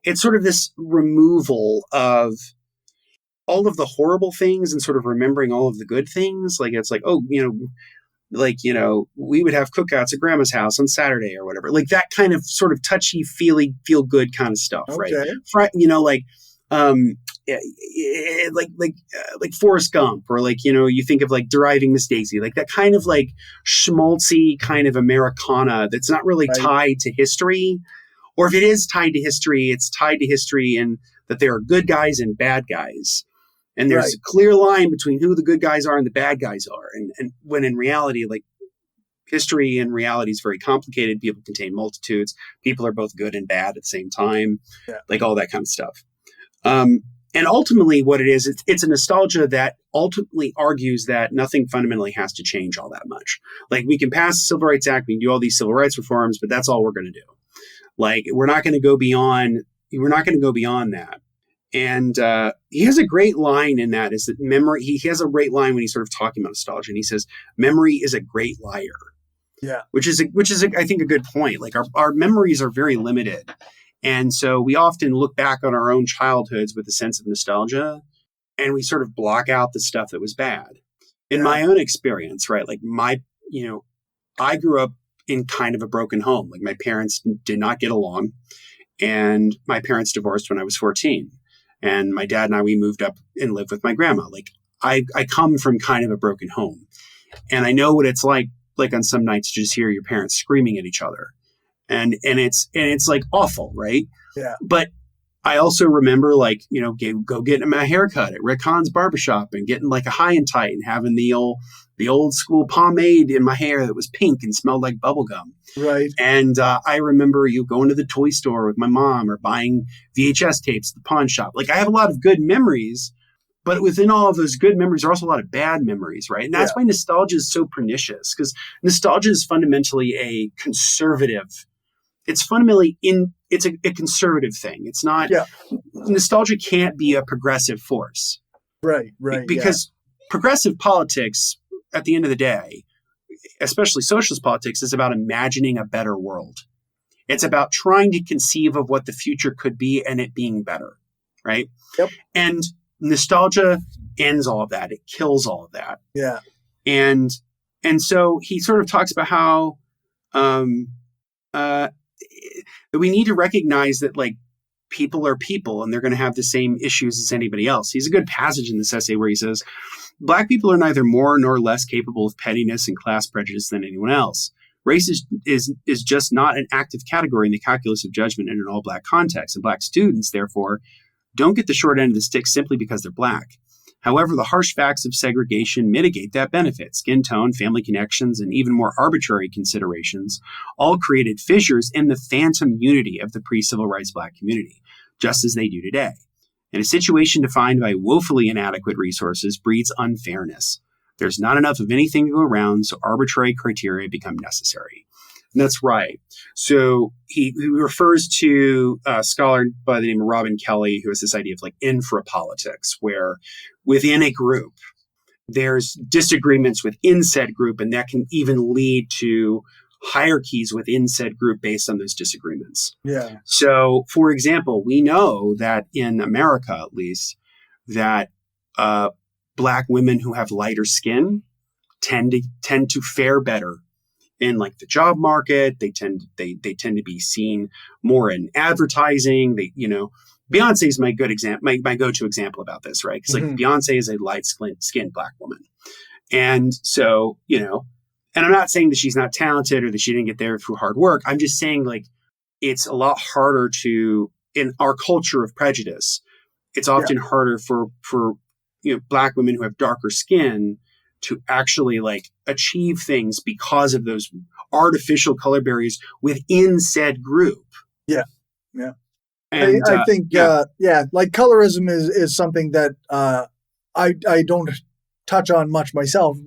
it's sort of this removal of all of the horrible things and sort of remembering all of the good things. Like, it's like, oh, we would have cookouts at grandma's house on Saturday or whatever, like that kind of sort of touchy feely, feel good kind of stuff. Okay. Right. Like Forrest Gump, or like, you think of like Deriving Miss Daisy, like that kind of like schmaltzy kind of Americana that's not really tied to history. Or if it is tied to history, it's tied to history in that there are good guys and bad guys. And there's a clear line between who the good guys are and the bad guys are. And when in reality, like, history and reality is very complicated. People contain multitudes. People are both good and bad at the same time, like all that kind of stuff. And ultimately what it is, it's a nostalgia that ultimately argues that nothing fundamentally has to change all that much. Like, we can pass the Civil Rights Act, we can do all these civil rights reforms, but that's all we're going to do. Like, we're not going to go beyond that. And he has a great line in that, is that memory, he has a great line when he's sort of talking about nostalgia, and he says, memory is a great liar. Yeah. Which is I think, a good point. Like, our memories are very limited. And so we often look back on our own childhoods with a sense of nostalgia, and we sort of block out the stuff that was bad. In my own experience, right? Like, I grew up in kind of a broken home. Like, my parents did not get along, and my parents divorced when I was 14. And my dad and I, we moved up and lived with my grandma. Like, I come from kind of a broken home, and I know what it's like on some nights to just hear your parents screaming at each other. And it's like awful, right? Yeah. But I also remember, like, go getting my haircut at Rick Hahn's barbershop and getting like a high and tight and having the old school pomade in my hair that was pink and smelled like bubblegum. Right. And I remember going to the toy store with my mom, or buying VHS tapes at the pawn shop. Like, I have a lot of good memories, but within all of those good memories are also a lot of bad memories, right? And that's why nostalgia is so pernicious, because nostalgia is fundamentally a conservative. It's fundamentally it's a conservative thing. It's not, nostalgia can't be a progressive force. Right. Because progressive politics, at the end of the day, especially socialist politics, is about imagining a better world. It's about trying to conceive of what the future could be and it being better. Right. Yep. And nostalgia ends all of that. It kills all of that. Yeah. And so he sort of talks about how, we need to recognize that, like, people are people, and they're going to have the same issues as anybody else. He's a good passage in this essay where he says, Black people are neither more nor less capable of pettiness and class prejudice than anyone else. Race is just not an active category in the calculus of judgment in an all Black context. And Black students, therefore, don't get the short end of the stick simply because they're Black. However, the harsh facts of segregation mitigate that benefit. Skin tone, family connections, and even more arbitrary considerations all created fissures in the phantom unity of the pre-civil rights Black community, just as they do today. And a situation defined by woefully inadequate resources breeds unfairness. There's not enough of anything to go around, so arbitrary criteria become necessary. And that's right. So he refers to a scholar by the name of Robin Kelly, who has this idea of like infrapolitics, where within a group, there's disagreements within said group, and that can even lead to hierarchies within said group based on those disagreements. Yeah. So, for example, we know that in America, at least, that Black women who have lighter skin tend to fare better in like the job market. They tend to be seen more in advertising. Beyonce is my go-to example about this, right? Because like Beyonce is a light-skinned Black woman, and so and I'm not saying that she's not talented or that she didn't get there through hard work. I'm just saying, like, it's a lot harder to, in our culture of prejudice, it's often harder for Black women who have darker skin to actually like achieve things because of those artificial color barriers within said group. Yeah. Yeah. And I think, like colorism is something that I don't touch on much myself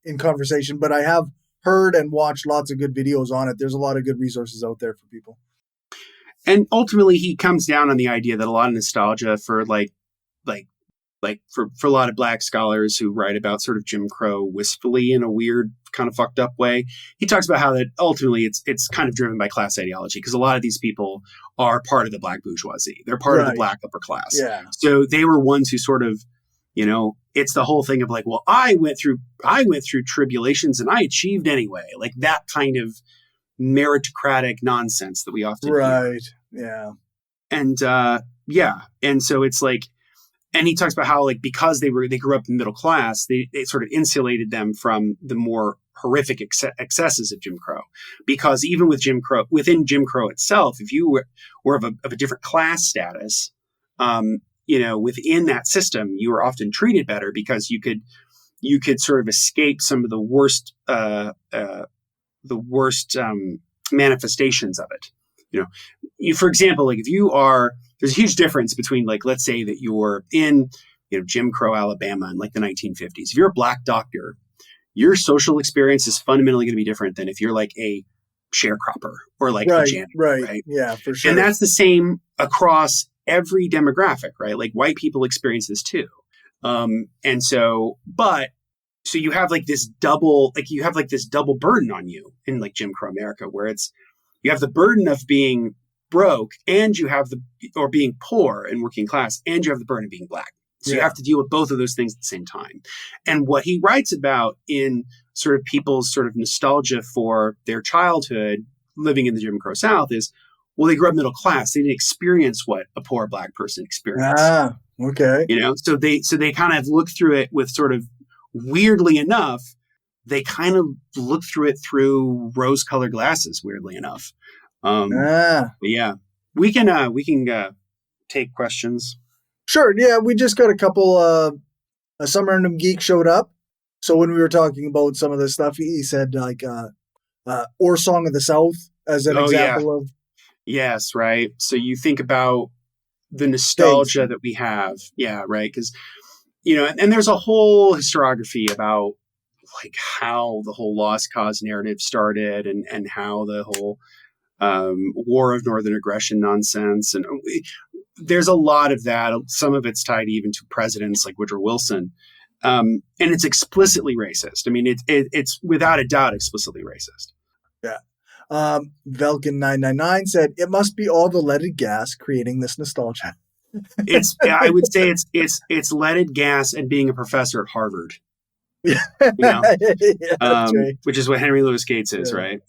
in conversation, but I have heard and watched lots of good videos on it. There's a lot of good resources out there for people. And ultimately, he comes down on the idea that a lot of nostalgia for for a lot of Black scholars who write about sort of Jim Crow wistfully in a weird kind of fucked up way. He talks about how that ultimately it's kind of driven by class ideology, because a lot of these people are part of the Black bourgeoisie. They're part of the Black upper class. Yeah. So they were ones who sort of, it's the whole thing of like, well, I went through tribulations and I achieved anyway. Like that kind of meritocratic nonsense that we often hear. Yeah. And and so it's like, and he talks about how like because they grew up in the middle class, they sort of insulated them from the more horrific excesses of Jim Crow, because even within Jim Crow itself, if you were of a different class status, within that system, you were often treated better because you could sort of escape some of the worst manifestations of it. For example, like there's a huge difference between, like, let's say that you're in, Jim Crow, Alabama in like the 1950s. If you're a Black doctor, your social experience is fundamentally going to be different than if you're like a sharecropper or like a janitor, right? Yeah, for sure. And that's the same across every demographic, right? Like white people experience this too. So you have like this double burden on you in like Jim Crow America, where you have the burden of being broke, and or being poor and working class, and you have the burden of being Black. So you have to deal with both of those things at the same time. And what he writes about in sort of people's sort of nostalgia for their childhood living in the Jim Crow South is, well, they grew up middle class. They didn't experience what a poor Black person experienced. Okay. So they kind of look through it with sort of, weirdly enough, they kind of look through it through rose-colored glasses, weirdly enough. But yeah, we can take questions. Sure. Yeah, we just got a couple. Some random geek showed up. So when we were talking about some of this stuff, he said like or Song of the South as an example of. Yes, right. So you think about the nostalgia that we have. Yeah, right. Because, and there's a whole historiography about like how the whole lost cause narrative started and how the whole war of northern aggression nonsense. And there's a lot of that. Some of it's tied even to presidents like Woodrow Wilson. And it's explicitly racist. I mean, it's without a doubt explicitly racist. Yeah. Velkin999 said, it must be all the leaded gas creating this nostalgia. I would say it's leaded gas and being a professor at Harvard. Right. Which is what Henry Louis Gates is, right?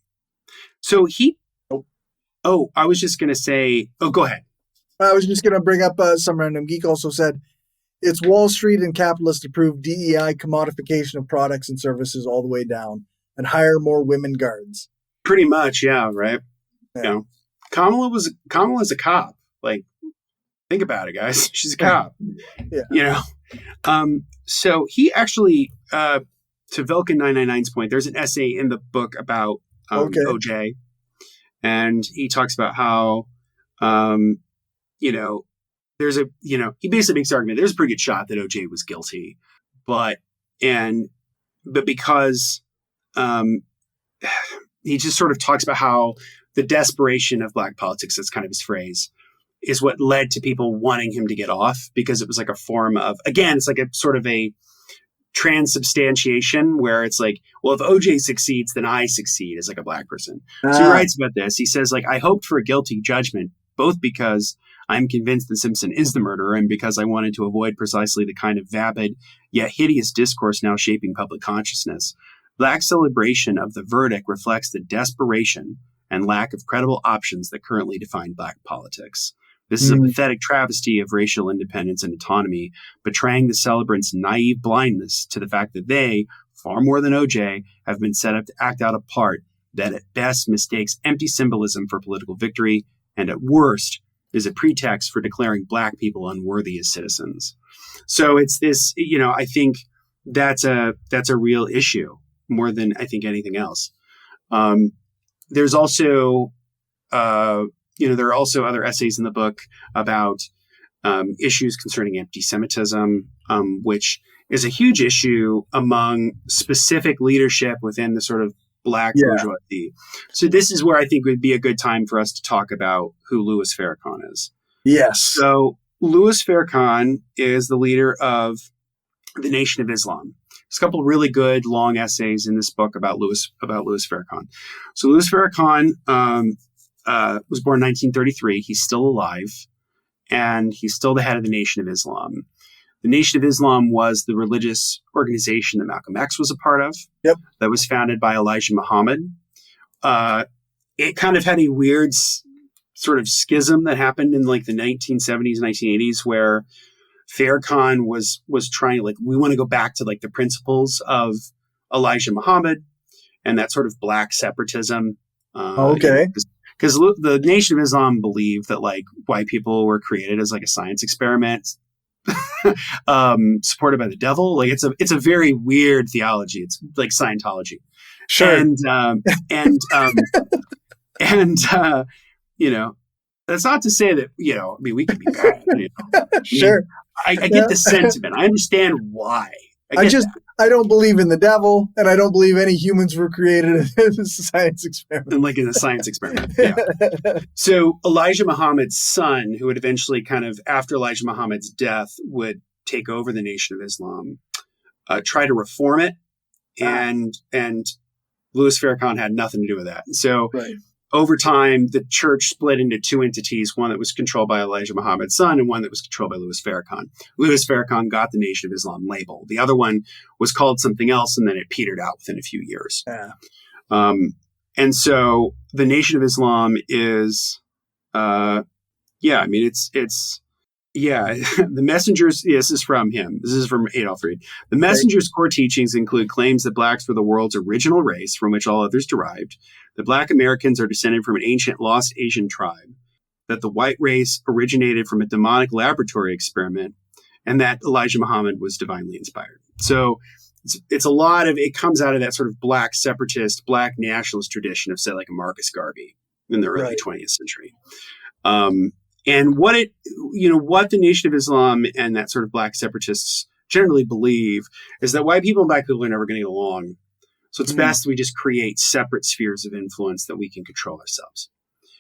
So I was just going to say, go ahead. I was just going to bring up some random geek also said, it's Wall Street and capitalists approved DEI commodification of products and services all the way down and hire more women guards. Pretty much, yeah, right. Yeah. Kamala's a cop. Like, think about it, guys. She's a cop. Yeah. So he actually, to Velkin999's point, there's an essay in the book about OJ, and he talks about how, he basically makes the argument there's a pretty good shot that OJ was guilty, but because he just sort of talks about how the desperation of Black politics, that's kind of his phrase, is what led to people wanting him to get off, because it was like a form of, again, it's like a sort of a transubstantiation where it's like, well, if OJ succeeds, then I succeed as like a Black person. So he writes about this. He says, like, I hoped for a guilty judgment, both because I'm convinced that Simpson is the murderer and because I wanted to avoid precisely the kind of vapid yet hideous discourse now shaping public consciousness. Black celebration of the verdict reflects the desperation and lack of credible options that currently define Black politics. This is a pathetic travesty of racial independence and autonomy, betraying the celebrants' naive blindness to the fact that they, far more than OJ, have been set up to act out a part that at best mistakes empty symbolism for political victory, and at worst is a pretext for declaring Black people unworthy as citizens. So it's this, I think that's a real issue more than I think anything else. There's also, there are also other essays in the book about issues concerning anti-Semitism, which is a huge issue among specific leadership within the sort of Black Yeah. bourgeoisie. So this is where I think would be a good time for us to talk about who Louis Farrakhan is. Yes. So Louis Farrakhan is the leader of the Nation of Islam. There's a couple of really good long essays in this book about Louis Farrakhan. So Louis Farrakhan was born in 1933. He's still alive, and he's still the head of the Nation of Islam. The Nation of Islam was the religious organization that Malcolm X was a part of. Yep. That was founded by Elijah Muhammad. It kind of had a weird sort of schism that happened in like the 1970s, 1980s, where Farrakhan was trying, like, we want to go back to like the principles of Elijah Muhammad and that sort of black separatism. Okay. Because the Nation of Islam believed that like white people were created as like a science experiment, supported by the devil. Like it's a very weird theology. It's like Scientology. Sure. And you know, that's not to say that, you know, I mean, we could be bad. You know? Sure. I get the sentiment. I understand why. I don't believe in the devil, and I don't believe any humans were created as a science experiment. And like in a science experiment. Yeah. So Elijah Muhammad's son, who would eventually kind of, after Elijah Muhammad's death, would take over the Nation of Islam, try to reform it. And Louis Farrakhan had nothing to do with that. And so over time, the church split into two entities, one that was controlled by Elijah Muhammad's son and one that was controlled by Louis Farrakhan. Louis Farrakhan got the Nation of Islam label. The other one was called something else, and then it petered out within a few years. Yeah. And so the Nation of Islam is, the messengers, this is from him. This is from Adolph Reed. The messenger's core teachings include claims that blacks were the world's original race from which all others derived, that black Americans are descended from an ancient lost Asian tribe, that the white race originated from a demonic laboratory experiment, and that Elijah Muhammad was divinely inspired. So it's a lot of, it comes out of that sort of black separatist, black nationalist tradition of, say, like a Marcus Garvey in the early 20th century. And what the Nation of Islam and that sort of black separatists generally believe is that white people and black people are never going to get along. So it's best we just create separate spheres of influence that we can control ourselves.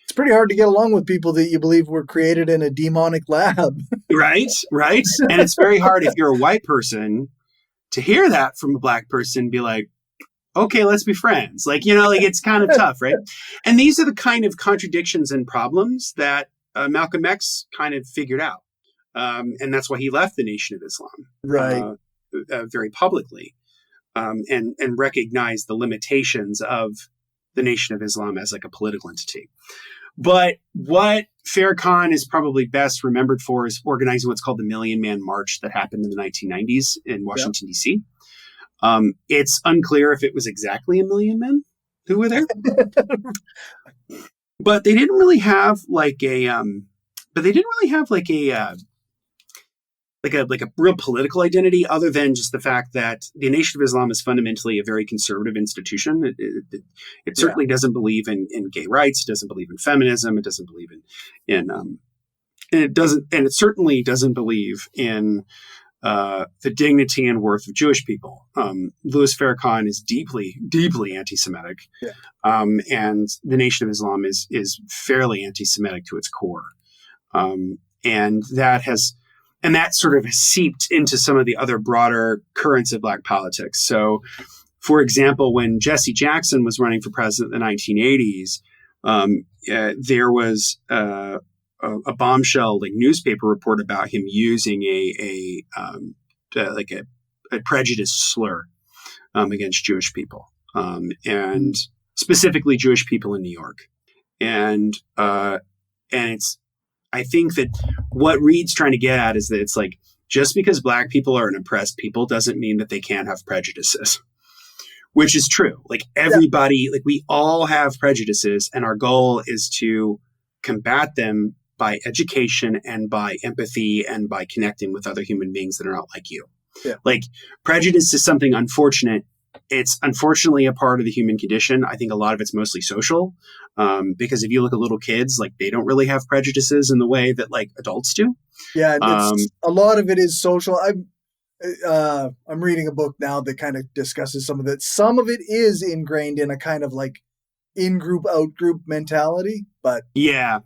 It's pretty hard to get along with people that you believe were created in a demonic lab. Right. And it's very hard if you're a white person to hear that from a black person and be like, okay, let's be friends. Like, you know, like it's kind of tough, right? And these are the kind of contradictions and problems that Malcolm X kind of figured out. And that's why he left the Nation of Islam very publicly and recognized the limitations of the Nation of Islam as like a political entity. But what Farrakhan is probably best remembered for is organizing what's called the Million Man March that happened in the 1990s in Washington, D.C. It's unclear if it was exactly 1 million men who were there. But they didn't really have like a real political identity other than just the fact that the Nation of Islam is fundamentally a very conservative institution. It certainly doesn't believe in gay rights. It doesn't believe in feminism. It doesn't believe and it certainly doesn't believe in the dignity and worth of Jewish people. Louis Farrakhan is deeply, deeply anti-Semitic, and the Nation of Islam is fairly anti-Semitic to its core, and that sort of seeped into some of the other broader currents of black politics. So, for example, when Jesse Jackson was running for president in the 1980s, there was a bombshell like newspaper report about him using a prejudice slur against Jewish people, and specifically Jewish people in New York. And I think that what Reed's trying to get at is that it's like, just because black people are an oppressed people doesn't mean that they can't have prejudices, which is true. Like everybody, like we all have prejudices, and our goal is to combat them by education and by empathy and by connecting with other human beings that are not like you. Yeah. Like prejudice is something unfortunate. It's unfortunately a part of the human condition. I think a lot of it's mostly social, because if you look at little kids, like they don't really have prejudices in the way that like adults do. Yeah, a lot of it is social. I'm reading a book now that kind of discusses some of that. Some of it is ingrained in a kind of like in-group, out-group mentality, but Yeah.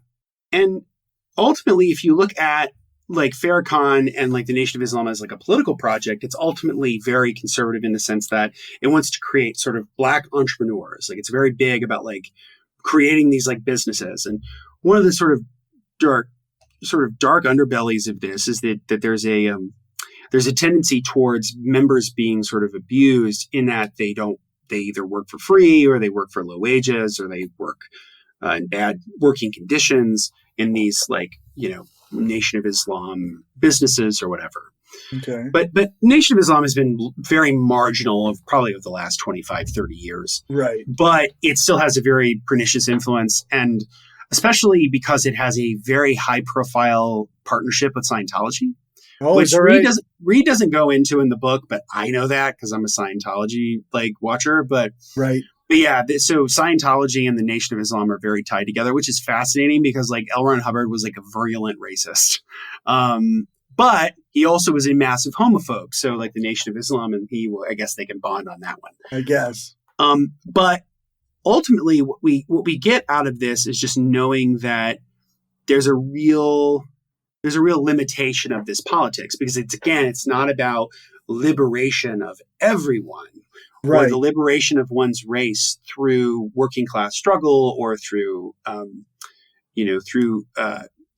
And ultimately, if you look at like Farrakhan and like the Nation of Islam as like a political project, it's ultimately very conservative in the sense that it wants to create sort of Black entrepreneurs. Like it's very big about like creating these like businesses. And one of the dark dark underbellies of this is that there's a tendency towards members being sort of abused in that they either work for free or they work for low wages or they work in bad working conditions in these like, Nation of Islam businesses or whatever. okay. But Nation of Islam has been very marginal of the last 25, 30 years. Right. But it still has a very pernicious influence, and especially because it has a very high profile partnership with Scientology. Oh, Which right. Reed doesn't go into in the book, but I know that because I'm a Scientology like watcher. But Right. yeah, so Scientology and the Nation of Islam are very tied together, which is fascinating because like L. Ron Hubbard was like a virulent racist, but he also was a massive homophobe. So like the Nation of Islam and I guess they can bond on that one. I guess. But ultimately, what we get out of this is just knowing that there's a real limitation of this politics because it's not about liberation of everyone Right. or the liberation of one's race through working class struggle or through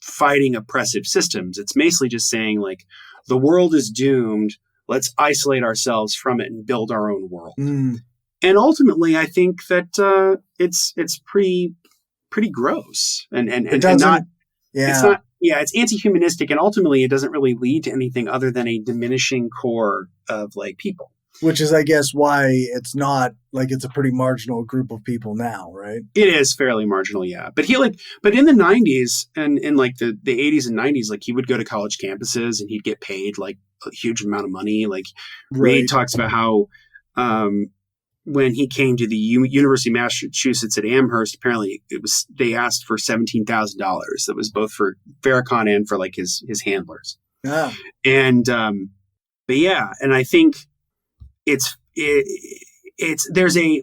fighting oppressive systems. It's basically just saying like the world is doomed. Let's isolate ourselves from it and build our own world. Mm. And ultimately, I think that it's pretty gross and not. Yeah. It's not. Yeah, it's anti-humanistic, and ultimately, it doesn't really lead to anything other than a diminishing core of like people. Which is, I guess, why it's not like it's a pretty marginal group of people now, right? It is fairly marginal, yeah. But but in the 90s and in like the 80s and 90s, like he would go to college campuses and he'd get paid like a huge amount of money. Like Reed talks about how when he came to the University of Massachusetts at Amherst, apparently they asked for $17,000. That was both for Farrakhan and for like his handlers. Yeah. And but yeah, and I think there's a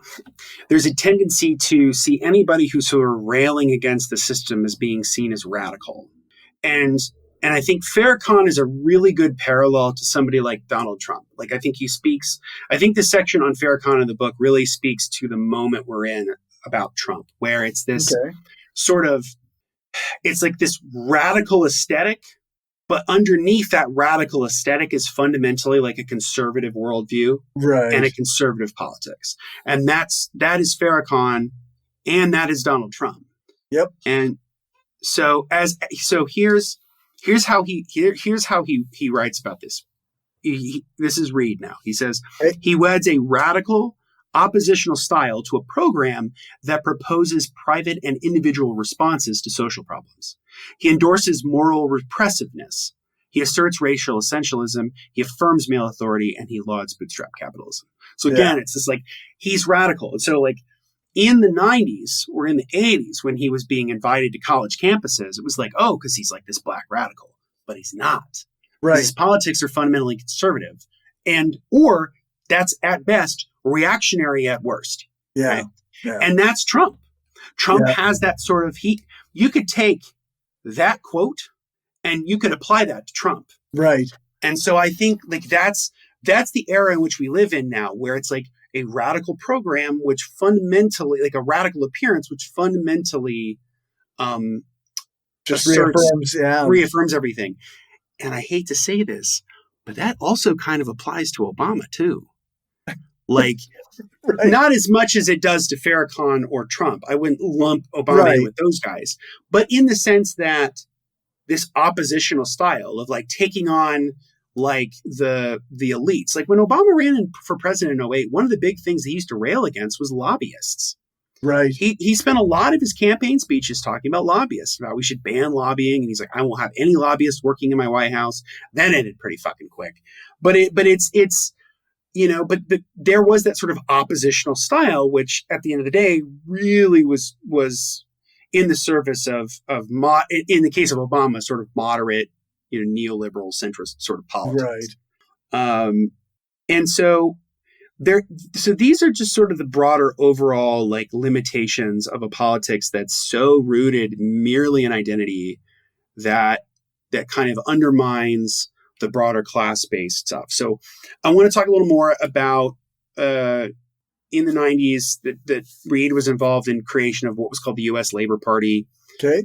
tendency to see anybody who's sort of railing against the system as being seen as radical. And I think Farrakhan is a really good parallel to somebody like Donald Trump. Like, I think this section on Farrakhan in the book really speaks to the moment we're in about Trump, where it's this it's like this radical aesthetic, but underneath that radical aesthetic is fundamentally like a conservative worldview and a conservative politics. And that is Farrakhan and that is Donald Trump. Yep. And so here's how he writes about this. This is Reed now. He says, he weds a radical oppositional style to a program that proposes private and individual responses to social problems. He endorses moral repressiveness. He asserts racial essentialism. He affirms male authority, and he lauds bootstrap capitalism. So again, it's just like he's radical. And so like in the 90s or in the 80s, when he was being invited to college campuses, it was like, oh, because he's like this black radical, but he's not. Right. His politics are fundamentally conservative, or that's at best reactionary at worst. Yeah. Right? Yeah. And that's Trump. Trump has that sort of you could take that quote and you could apply that to Trump. Right. And so I think like that's the era in which we live in now, where it's like a radical program, which fundamentally, like a radical appearance, which fundamentally just reaffirms everything. And I hate to say this, but that also kind of applies to Obama too. Like, not as much as it does to Farrakhan or Trump. I wouldn't lump Obama in with those guys. But in the sense that this oppositional style of like taking on like the elites. Like when Obama ran for president in 2008, one of the big things he used to rail against was lobbyists. Right. He spent a lot of his campaign speeches talking about lobbyists, about we should ban lobbying. And he's like, I won't have any lobbyists working in my White House. That ended pretty fucking quick. But it's there was that sort of oppositional style, which at the end of the day really was in the service of in the case of Obama, sort of moderate, neoliberal centrist sort of politics. And so these are just sort of the broader overall like limitations of a politics that's so rooted merely in identity that kind of undermines the broader class-based stuff. So I want to talk a little more about in the 90s that Reed was involved in creation of what was called the U.S. Labor Party. Okay.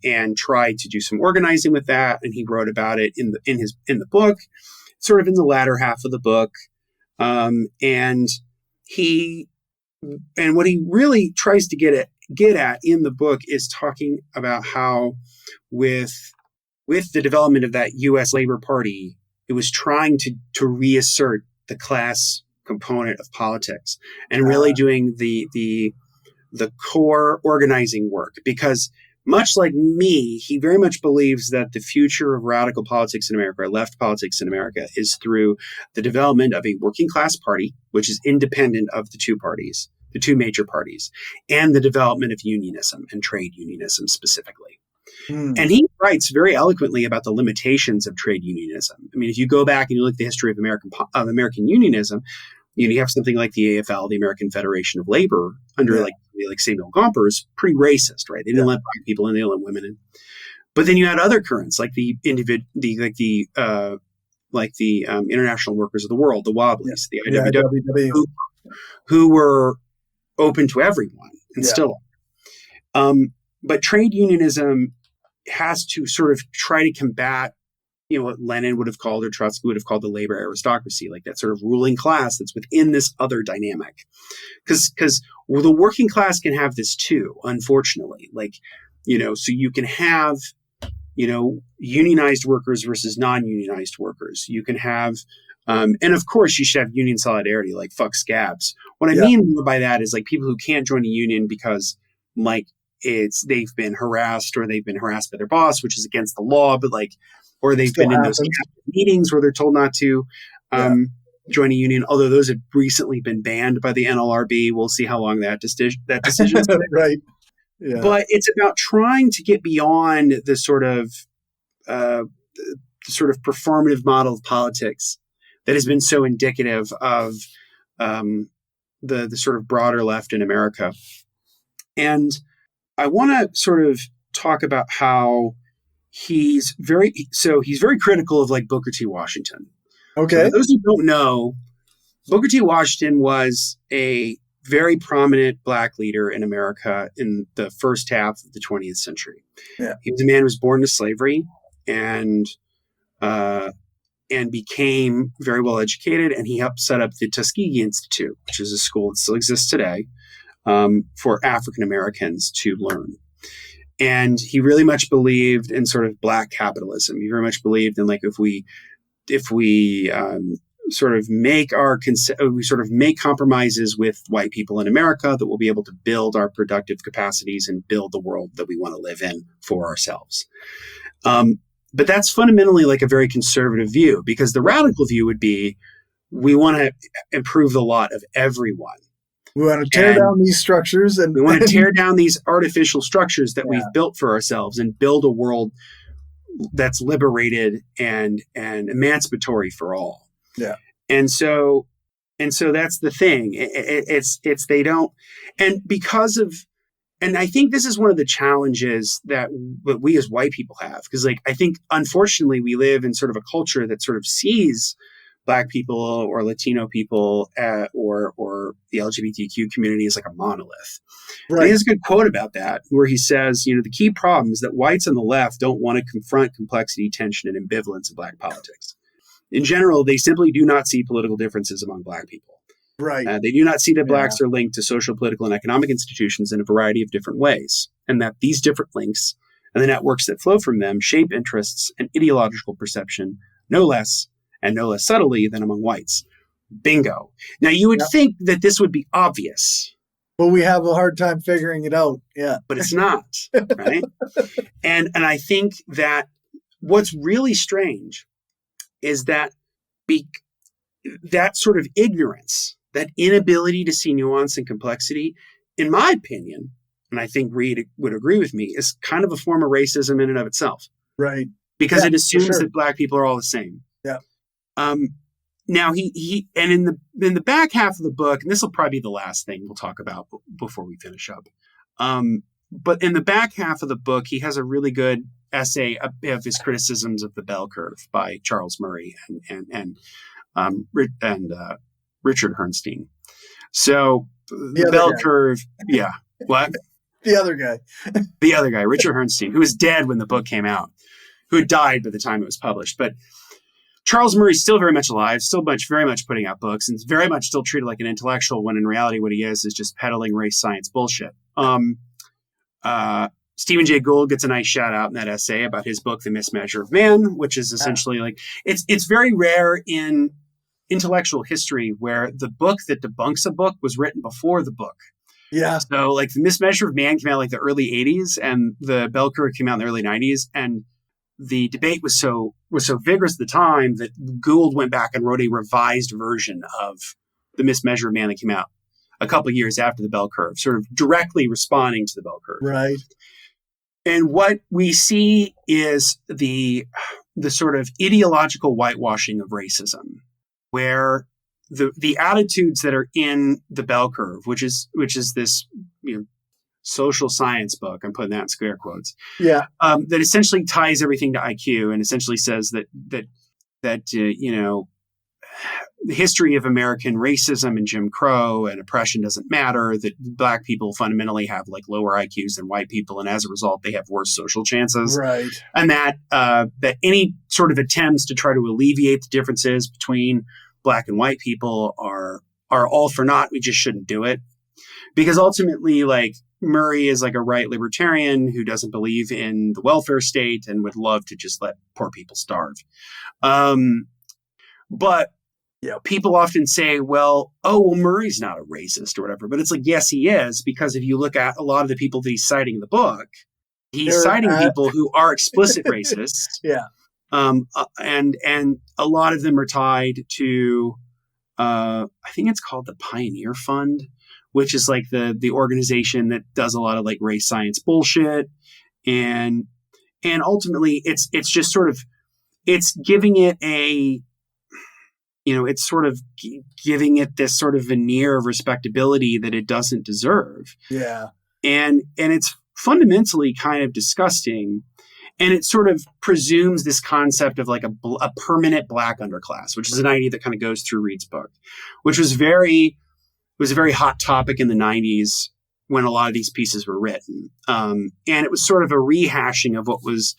And tried to do some organizing with that, and he wrote about it in the book, sort of in the latter half of the book. And what he really tries to get at in the book is talking about how with the development of that U.S. Labor Party, it was trying to reassert the class component of politics and really doing the core organizing work, because much like me, he very much believes that the future of radical politics in America, or left politics in America, is through the development of a working class party, which is independent of the two major parties, and the development of unionism and trade unionism specifically. And he writes very eloquently about the limitations of trade unionism. I mean, if you go back and you look at the history of American unionism, you have something like the AFL, the American Federation of Labor, under like Samuel Gompers, pretty racist, right? They didn't let black people in, they didn't let women in. But then you had other currents like the International Workers of the World, the Wobblies, the IWW, who were open to everyone and still are. But trade unionism has to sort of try to combat, what Lenin would have called, or Trotsky would have called, the labor aristocracy, like that sort of ruling class that's within this other dynamic. Because the working class can have this too, unfortunately. So you can have, unionized workers versus non-unionized workers. You can have, and of course you should have union solidarity, like fuck scabs. What I mean more by that is like people who can't join a union because they've been harassed, or they've been harassed by their boss, which is against the law, but or they've been in those meetings where they're told not to join a union, although those have recently been banned by the NLRB. We'll see how long that decision is. Right. Yeah. But it's about trying to get beyond the sort of performative model of politics that has been so indicative of the sort of broader left in America. And I want to sort of talk about how he's very critical of like Booker T. Washington. Okay. So for those who don't know, Booker T. Washington was a very prominent Black leader in America in the first half of the 20th century. Yeah. He was a man who was born to slavery and became very well educated, and he helped set up the Tuskegee Institute, which is a school that still exists today for African Americans to learn. And he really much believed in sort of Black capitalism. He very much believed in like if we sort of make compromises with white people in America, that we'll be able to build our productive capacities and build the world that we want to live in for ourselves. But that's fundamentally like a very conservative view, because the radical view would be we want to improve the lot of everyone. We want to tear down these structures, and we want to tear down these artificial structures that we've built for ourselves and build a world that's liberated and emancipatory for all. Yeah. And so that's the thing. It's they don't, and because of, and I think this is one of the challenges that we as white people have, because like I think unfortunately we live in sort of a culture that sort of sees Black people or Latino people or the LGBTQ community as like a monolith. Right. And he has a good quote about that, where he says, the key problem is that whites on the left don't want to confront complexity, tension, and ambivalence of Black politics. In general, they simply do not see political differences among Black people. Right. They do not see that Blacks are linked to social, political, and economic institutions in a variety of different ways, and that these different links and the networks that flow from them shape interests and ideological perception no less subtly than among whites. Bingo. Now, you would think that this would be obvious. But we have a hard time figuring it out. Yeah. But it's not, right? And I think that what's really strange is that that sort of ignorance, that inability to see nuance and complexity, in my opinion, and I think Reed would agree with me, is kind of a form of racism in and of itself. Right. Because it assumes that Black people are all the same. Yeah. now he and in the back half of the book, and this will probably be the last thing we'll talk about before we finish up. But in the back half of the book, he has a really good essay of his criticisms of the bell curve by Charles Murray and Richard Herrnstein. So the bell curve, yeah. What? The other guy. The other guy, Richard Herrnstein, who was dead when the book came out, who had died by the time it was published. But Charles Murray's still very much alive, still very much putting out books, and very much still treated like an intellectual, when in reality what he is just peddling race science bullshit. Stephen Jay Gould gets a nice shout out in that essay about his book, The Mismeasure of Man, which is essentially like, it's very rare in intellectual history where the book that debunks a book was written before the book. Yeah. So like The Mismeasure of Man came out like the early 80s, and the bell curve came out in the early 90s. And the debate was so vigorous at the time that Gould went back and wrote a revised version of The Mismeasure of Man that came out a couple of years after the bell curve, sort of directly responding to the bell curve. Right. And what we see is the sort of ideological whitewashing of racism, where the attitudes that are in the bell curve, which is this, social science book, I'm putting that in square quotes. Yeah. That essentially ties everything to IQ and essentially says that the history of American racism and Jim Crow and oppression doesn't matter, that Black people fundamentally have like lower IQs than white people, and as a result, they have worse social chances. Right. And that any sort of attempts to try to alleviate the differences between Black and white people are all for naught. We just shouldn't do it. Because ultimately, like, Murray is like a right libertarian who doesn't believe in the welfare state and would love to just let poor people starve. But people often say, well, Murray's not a racist or whatever. But it's like, yes, he is, because if you look at a lot of the people that he's citing in the book, he's citing people who are explicit racists. Yeah. And a lot of them are tied to, I think it's called the Pioneer Fund, which is like the organization that does a lot of like race science bullshit. And ultimately it's just sort of, it's giving it it's sort of giving it this sort of veneer of respectability that it doesn't deserve. Yeah. And it's fundamentally kind of disgusting. And it sort of presumes this concept of like a permanent Black underclass, which is an idea that kind of goes through Reed's book, which was a very hot topic in the 90s when a lot of these pieces were written. And it was sort of a rehashing of what was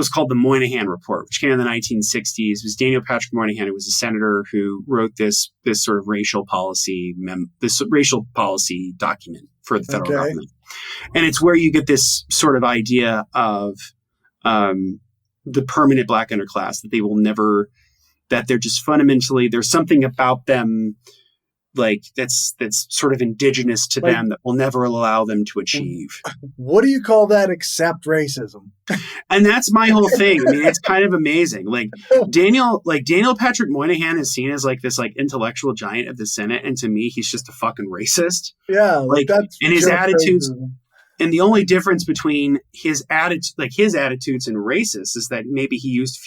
called the Moynihan Report, which came in the 1960s. It was Daniel Patrick Moynihan, who was a senator who wrote this sort of racial policy document for the federal government. And it's where you get this sort of idea of the permanent Black underclass, that they will never, that they're just fundamentally, there's something about them like that's sort of indigenous to them that will never allow them to achieve. What do you call that except racism? And that's my whole thing. I mean, it's kind of amazing. Like Daniel Patrick Moynihan is seen as like this like intellectual giant of the Senate, and to me, he's just a fucking racist. Yeah, like that's and his attitudes. Racism. And the only difference between his attitudes and racist is that maybe he used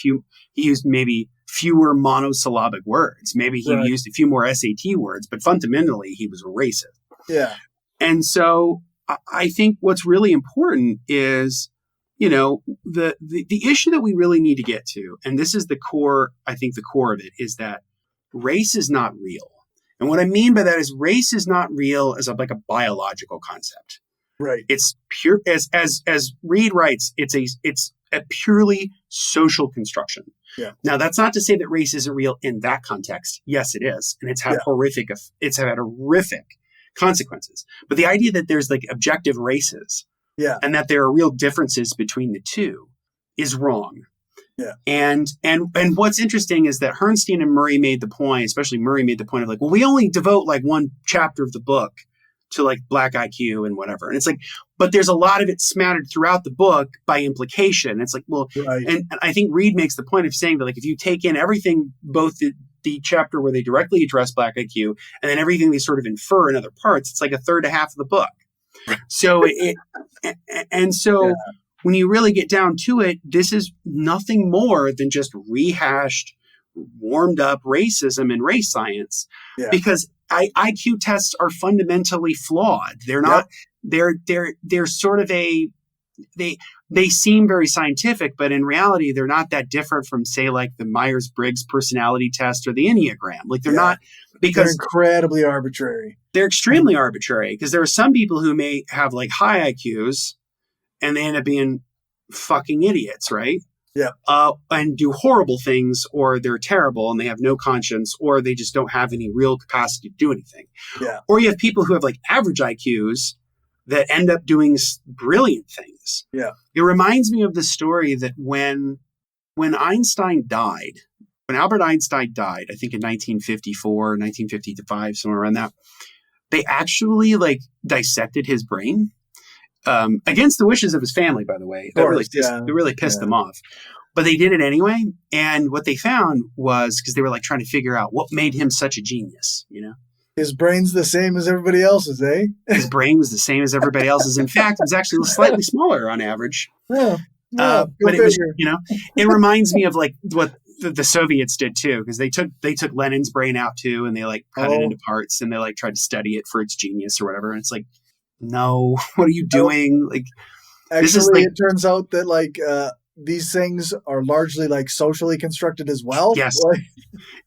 maybe fewer monosyllabic words. Maybe he used a few more SAT words, but fundamentally he was a racist. Yeah. And so I think what's really important is, the issue that we really need to get to, and this is the core of it, is that race is not real. And what I mean by that is race is not real as like a biological concept. Right. It's pure, as Reed writes, it's a purely social construction. Yeah. Now, that's not to say that race isn't real in that context. Yes, it is. And it's had horrific consequences. But the idea that there's like objective races and that there are real differences between the two is wrong. Yeah. And what's interesting is that Herrnstein and Murray made the point, especially Murray made the point of like, well, we only devote like one chapter of the book to like Black IQ and whatever. And it's like, but there's a lot of it smattered throughout the book by implication. It's like, well, and I think Reed makes the point of saying that like, if you take in everything, both the chapter where they directly address Black IQ and then everything they sort of infer in other parts, it's like a third to half of the book. So when you really get down to it, this is nothing more than just rehashed warmed up racism and race science because IQ tests are fundamentally flawed. They're not, they're sort of they seem very scientific, but in reality, they're not that different from, say, like the Myers-Briggs personality test or the Enneagram. Like they're not, because they're incredibly arbitrary. They're extremely arbitrary because there are some people who may have like high IQs and they end up being fucking idiots, right? Yeah. And do horrible things, or they're terrible and they have no conscience, or they just don't have any real capacity to do anything. Yeah. Or you have people who have like average IQs that end up doing brilliant things. Yeah. It reminds me of the story that when Einstein died, when Albert Einstein died, I think in 1954, 1955, somewhere around that, they actually like dissected his brain against the wishes of his family, by the way. That really pissed them off. But they did it anyway. And what they found was, because they were like trying to figure out what made him such a genius, you know? His brain's the same as everybody else's, eh? His brain was the same as everybody else's. In fact, it was actually slightly smaller on average. Yeah. But it was, you know, it reminds me of like what the Soviets did too, because they took Lenin's brain out too, and they like cut it into parts, and they like tried to study it for its genius or whatever. And it's like, no, what are you doing? Like, actually, this is like, it turns out that like these things are largely like socially constructed as well. Yes, like,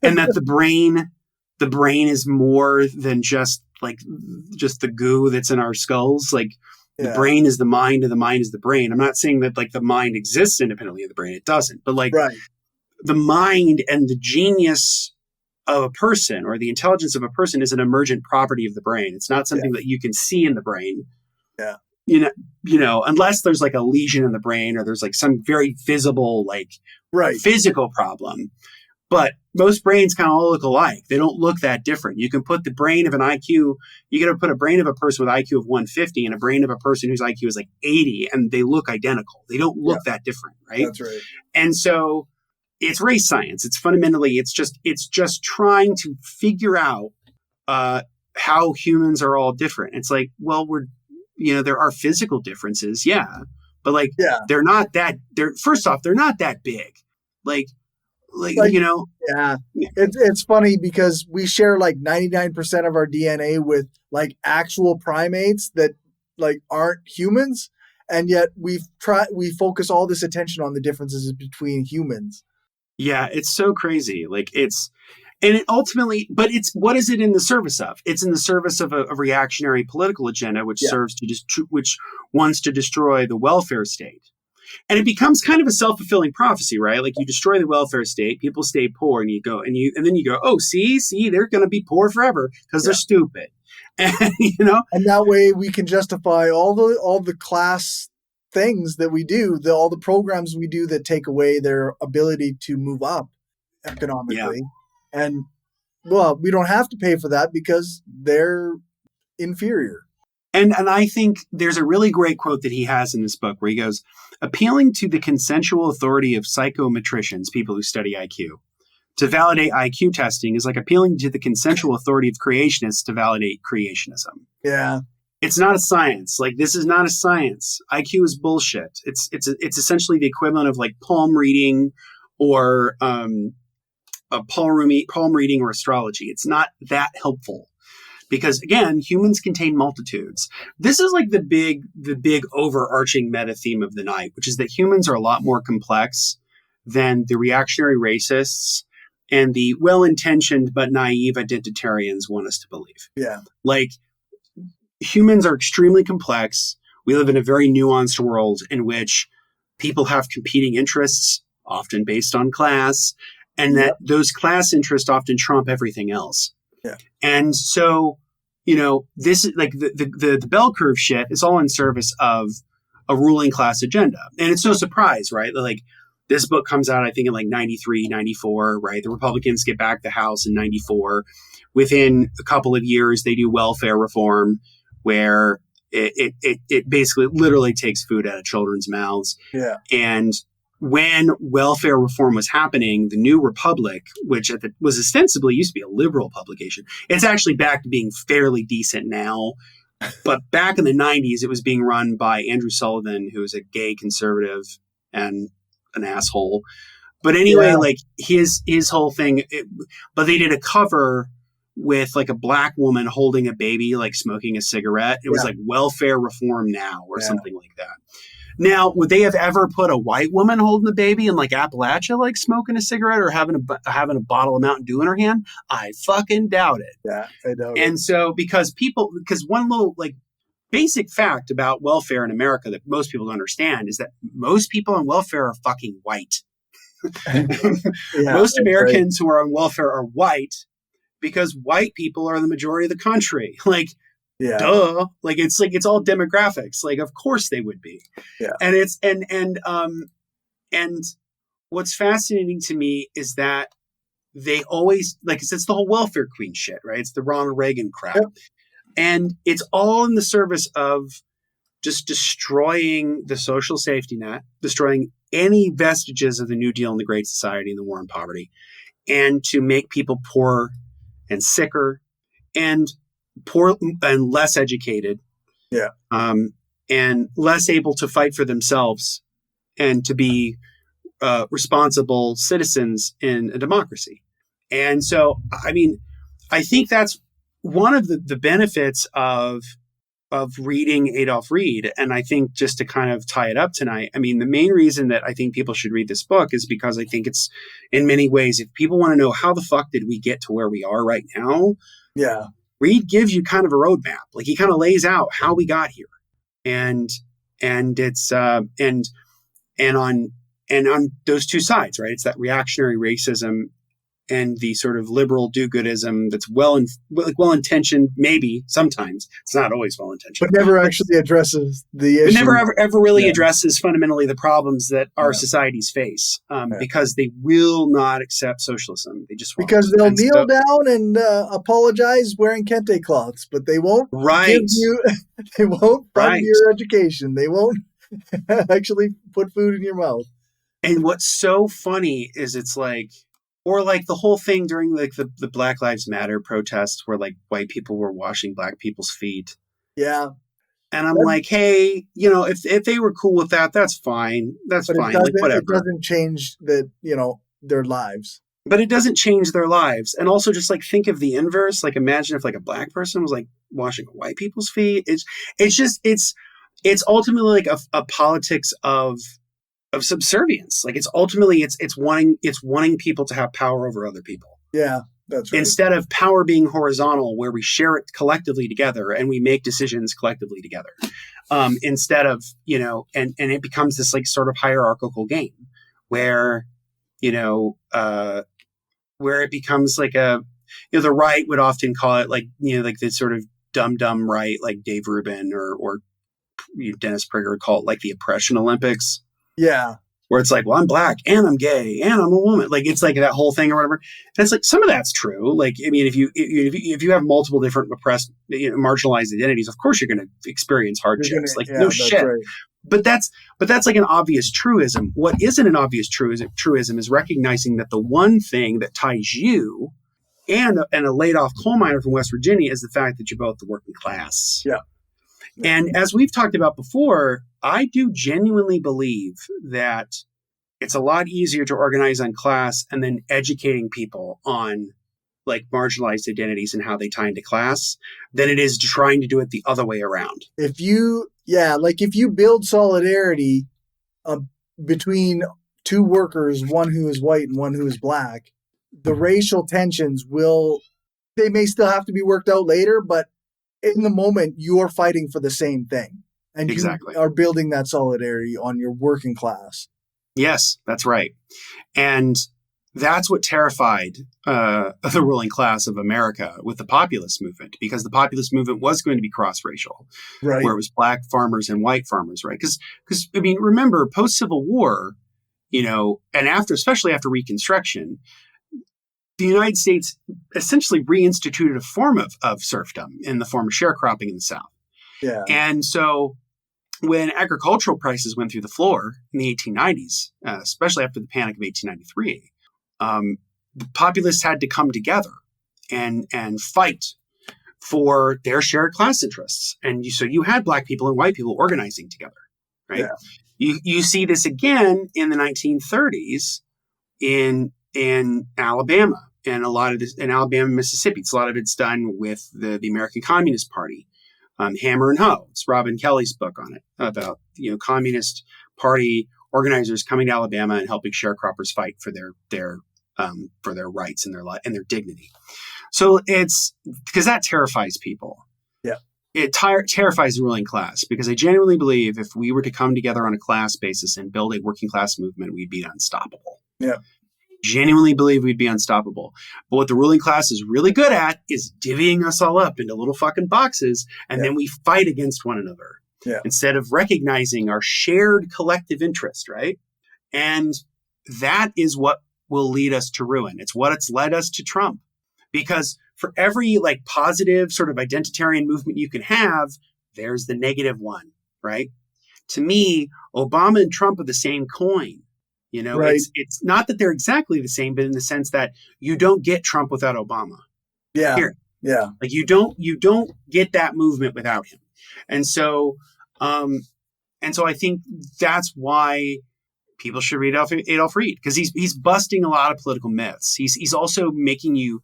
and that the brain is more than just the goo that's in our skulls. Like, the brain is the mind, and the mind is the brain. I'm not saying that like the mind exists independently of the brain. It doesn't. But like the mind and the genius of a person, or the intelligence of a person, is an emergent property of the brain. It's not something that you can see in the brain. Yeah. You know, unless there's like a lesion in the brain, or there's like some very visible like physical problem. But most brains kind of all look alike. They don't look that different. You can put the brain of an IQ, you got to put a brain of a person with IQ of 150 and a brain of a person whose IQ is like 80, and they look identical. They don't look that different, right? That's right. And so it's race science. It's fundamentally, it's just trying to figure out how humans are all different. It's like, well, there are physical differences, but like they're not that. First off, they're not that big. Like, you know, it's funny because we share like 99% of our DNA with like actual primates that like aren't humans, and yet we focus all this attention on the differences between humans. Yeah, it's so crazy. Like it ultimately, but it's, what is it in the service of? It's in the service of a reactionary political agenda, which serves to which wants to destroy the welfare state. And it becomes kind of a self-fulfilling prophecy, right? Like, you destroy the welfare state, people stay poor, and then you go, oh, see, they're going to be poor forever because they're stupid. And, you know, and that way we can justify all the class things that we do, all the programs we do that take away their ability to move up economically. And well, we don't have to pay for that because they're inferior. And I think there's a really great quote that he has in this book where he goes, appealing to the consensual authority of psychometricians, people who study IQ, to validate IQ testing is like appealing to the consensual authority of creationists to validate creationism. Yeah. It's not a science. Like, this is not a science. IQ is bullshit. It's essentially the equivalent of like palm reading or palm reading or astrology. It's not that helpful. Because again, humans contain multitudes. This is like the big overarching meta theme of the night, which is that humans are a lot more complex than the reactionary racists and the well-intentioned but naive identitarians want us to believe. Yeah. Like, humans are extremely complex. We live in a very nuanced world in which people have competing interests, often based on class, and that those class interests often trump everything else. Yeah. And so, you know, this is like the bell curve shit is all in service of a ruling class agenda. And it's no surprise, right? Like, this book comes out, I think, in like 93, 94, right? The Republicans get back the House in 94. Within a couple of years, they do welfare reform, where it basically literally takes food out of children's mouths. Yeah. And when welfare reform was happening, the New Republic, which was ostensibly used to be a liberal publication, it's actually back to being fairly decent now. But back in the 90s, it was being run by Andrew Sullivan, who is a gay conservative and an asshole. But anyway, Yeah. like his whole thing, but they did a cover with like a black woman holding a baby, like smoking a cigarette. It was like welfare reform now or something like that. Now, would they have ever put a white woman holding a baby in like Appalachia, like smoking a cigarette or having a bottle of Mountain Dew in her hand? I fucking doubt it. Yeah, I doubt it. And so because one little like basic fact about welfare in America that most people don't understand is that most people on welfare are fucking white. Most Americans who are on welfare are white because white people are the majority of the country. Like, duh. Like it's all demographics. Like, of course they would be. Yeah. And it's and what's fascinating to me is that they always like it's the whole welfare queen shit, right? It's the Ronald Reagan crap. Yep. And it's all in the service of just destroying the social safety net, destroying any vestiges of the New Deal and the Great Society and the war on poverty, and to make people poorer and sicker and poor and less educated, and less able to fight for themselves and to be responsible citizens in a democracy. And so, I mean, I think that's one of the benefits of reading Adolph Reed. And I think just to kind of tie it up tonight, I mean, the main reason that I think people should read this book is because I think it's in many ways, if people want to know how the fuck did we get to where we are right now? Yeah. Reed gives you kind of a roadmap. Like he kind of lays out how we got here. And it's, and on those two sides, right? It's that reactionary racism and the sort of liberal do-goodism that's well-intentioned, maybe sometimes. It's not always well-intentioned. But never actually addresses the issue. It never ever really addresses fundamentally the problems that our societies face because they will not accept socialism. They just won't. Because they'll kneel down and apologize wearing kente cloths, but they won't give you, they won't fund your education. They won't actually put food in your mouth. And what's so funny is it's like, or like the whole thing during like the Black Lives Matter protests where like white people were washing black people's feet. Yeah. And I'm like, hey, you know, if they were cool with that, that's fine. That's fine. Like whatever. It doesn't change their lives. But it doesn't change their lives. And also just like think of the inverse. Like imagine if like a black person was like washing white people's feet. It's ultimately like a politics of subservience. Like it's ultimately it's wanting people to have power over other people. Yeah, that's right. Instead of power being horizontal, where we share it collectively together and we make decisions collectively together. Instead of, you know, and it becomes this like sort of hierarchical game where, you know, where it becomes like the right would often call it like, you know, like this sort of dumb right, like Dave Rubin or Dennis Prager would call it like the oppression Olympics. Yeah. Where it's like, well, I'm black and I'm gay and I'm a woman. Like, it's like that whole thing or whatever. And it's like, some of that's true. Like, I mean, if you have multiple different oppressed, you know, marginalized identities, of course you're going to experience hardships. No shit. Right. But that's like an obvious truism. What isn't an obvious truism is recognizing that the one thing that ties you and a laid off coal miner from West Virginia is the fact that you're both the working class. Yeah. And as we've talked about before, I do genuinely believe that it's a lot easier to organize on class and then educating people on like marginalized identities and how they tie into class than it is trying to do it the other way around. If you build solidarity between two workers, one who is white and one who is black, the racial tensions they may still have to be worked out later, but in the moment, you're fighting for the same thing. And exactly. You are building that solidarity on your working class. Yes, that's right. And that's what terrified the ruling class of America with the populist movement, because the populist movement was going to be cross-racial, right? Where it was black farmers and white farmers, right? Because I mean, remember, post-Civil War, you know, and especially after Reconstruction, the United States essentially reinstituted a form of serfdom in the form of sharecropping in the South. Yeah. And so when agricultural prices went through the floor in the 1890s, especially after the Panic of 1893, the populists had to come together and fight for their shared class interests. And so you had black people and white people organizing together, right? Yeah. You see this again in the 1930s in Alabama and a lot of this in Alabama and Mississippi. A lot of it's done with the American Communist Party, Hammer and Hoe. It's Robin Kelly's book on it about Communist Party organizers coming to Alabama and helping sharecroppers fight for their rights and their dignity. So it's because that terrifies people. Yeah. It terrifies the ruling class, because I genuinely believe if we were to come together on a class basis and build a working class movement, we'd be unstoppable. Yeah. Genuinely believe we'd be unstoppable. But what the ruling class is really good at is divvying us all up into little fucking boxes, and then we fight against one another instead of recognizing our shared collective interest, right? And that is what will lead us to ruin. It's what's led us to Trump. Because for every positive sort of identitarian movement you can have, there's the negative one, right? To me, Obama and Trump are the same coin. Right. It's not that they're exactly the same, but in the sense that you don't get Trump without Obama. Yeah. Here. Yeah. You don't get that movement without him. And so I think that's why people should read Adolph Reed, because he's busting a lot of political myths. He's also making you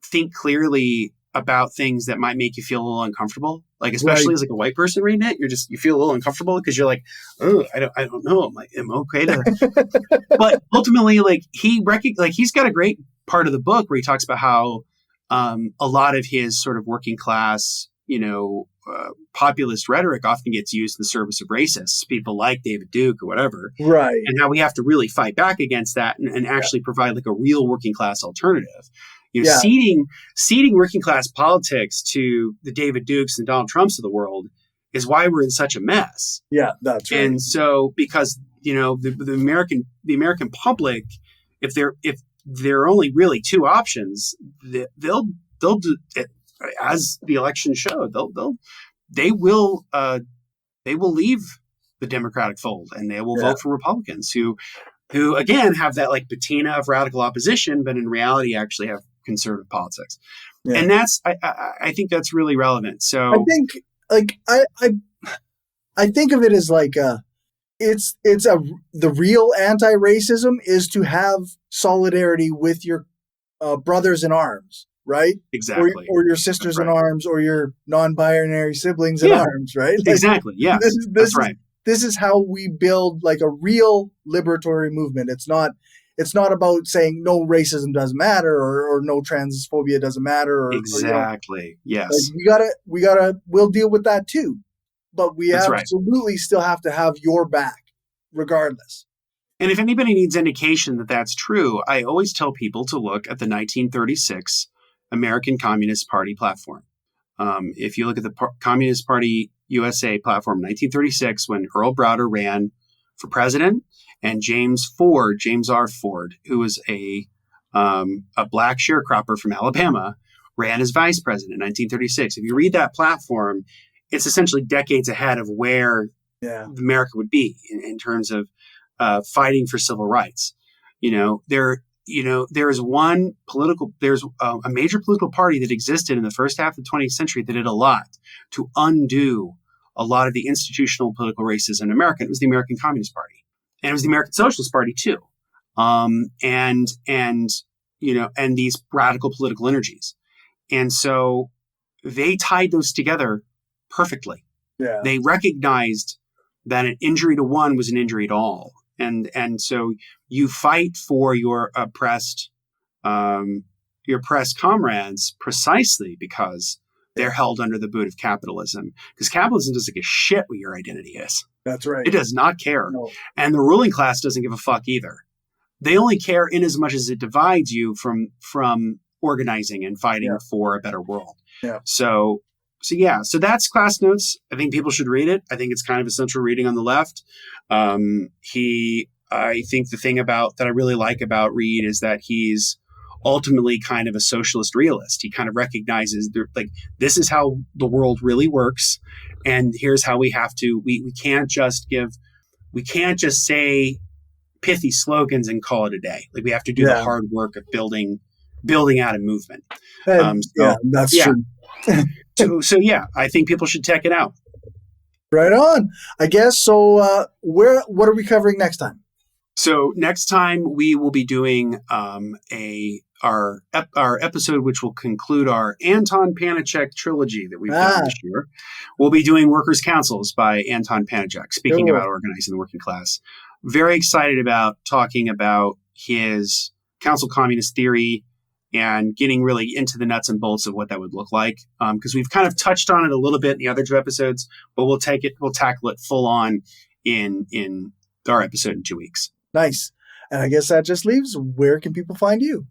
think clearly about things that might make you feel a little uncomfortable. Especially as a white person reading it, you feel a little uncomfortable because you're like, oh, I don't know. Am I okay to? But ultimately, he's got a great part of the book where he talks about how a lot of his sort of working class, populist rhetoric often gets used in the service of racists, people like David Duke or whatever. Right. And how we have to really fight back against that and actually provide a real working class alternative. Ceding working class politics to the David Dukes and Donald Trumps of the world is why we're in such a mess. Yeah, that's right. And so, because the American public, if there are only really two options, they'll do, as the election showed, they will leave the Democratic fold, and they will vote for Republicans who again have that patina of radical opposition, but in reality actually have conservative politics. Yeah. And that's I think that's really relevant. So I think I think of it as the real anti-racism is to have solidarity with your brothers in arms, right? Exactly. Or your sisters in arms, or your non-binary siblings in arms, right? Exactly. Yeah. That's right. This is how we build a real liberatory movement. It's not about saying no racism doesn't matter or no transphobia doesn't matter. Exactly. Yes. We'll deal with that too. But we That's absolutely still have to have your back regardless. And if anybody needs indication that that's true, I always tell people to look at the 1936 American Communist Party platform. If you look at the Communist Party USA platform in 1936, when Earl Browder ran for president, and James R. Ford, who was a black sharecropper from Alabama, ran as vice president in 1936. If you read that platform, it's essentially decades ahead of where America would be in terms of fighting for civil rights. There's a major political party that existed in the first half of the 20th century that did a lot to undo a lot of the institutional political racism in America. It was the American Communist Party. And it was the American Socialist Party too, and these radical political energies, and so they tied those together perfectly. Yeah. They recognized that an injury to one was an injury to all, and so you fight for your oppressed comrades precisely because they're held under the boot of capitalism. Because capitalism doesn't give a shit what your identity is. That's right. It does not care. No. And the ruling class doesn't give a fuck either. They only care in as much as it divides you from organizing and fighting for a better world. Yeah. So that's Class Notes. I think people should read it. I think it's kind of essential reading on the left. I think the thing that I really like about Reed is that he's ultimately kind of a socialist realist. He kind of recognizes this is how the world really works, and here's how we have to. We can't just say pithy slogans and call it a day. We have to do the hard work of building out a movement. That's true. so I think people should check it out. Right on. I guess so. What are we covering next time? So next time we will be doing our episode, which will conclude our Anton Panacek trilogy that we've done this year. We'll be doing Workers' Councils by Anton Panacek, speaking about organizing the working class. Very excited about talking about his council communist theory and getting really into the nuts and bolts of what that would look like. Because we've kind of touched on it a little bit in the other 2 episodes, but we'll tackle it full on in our episode in 2 weeks. Nice. And I guess that just leaves, where can people find you?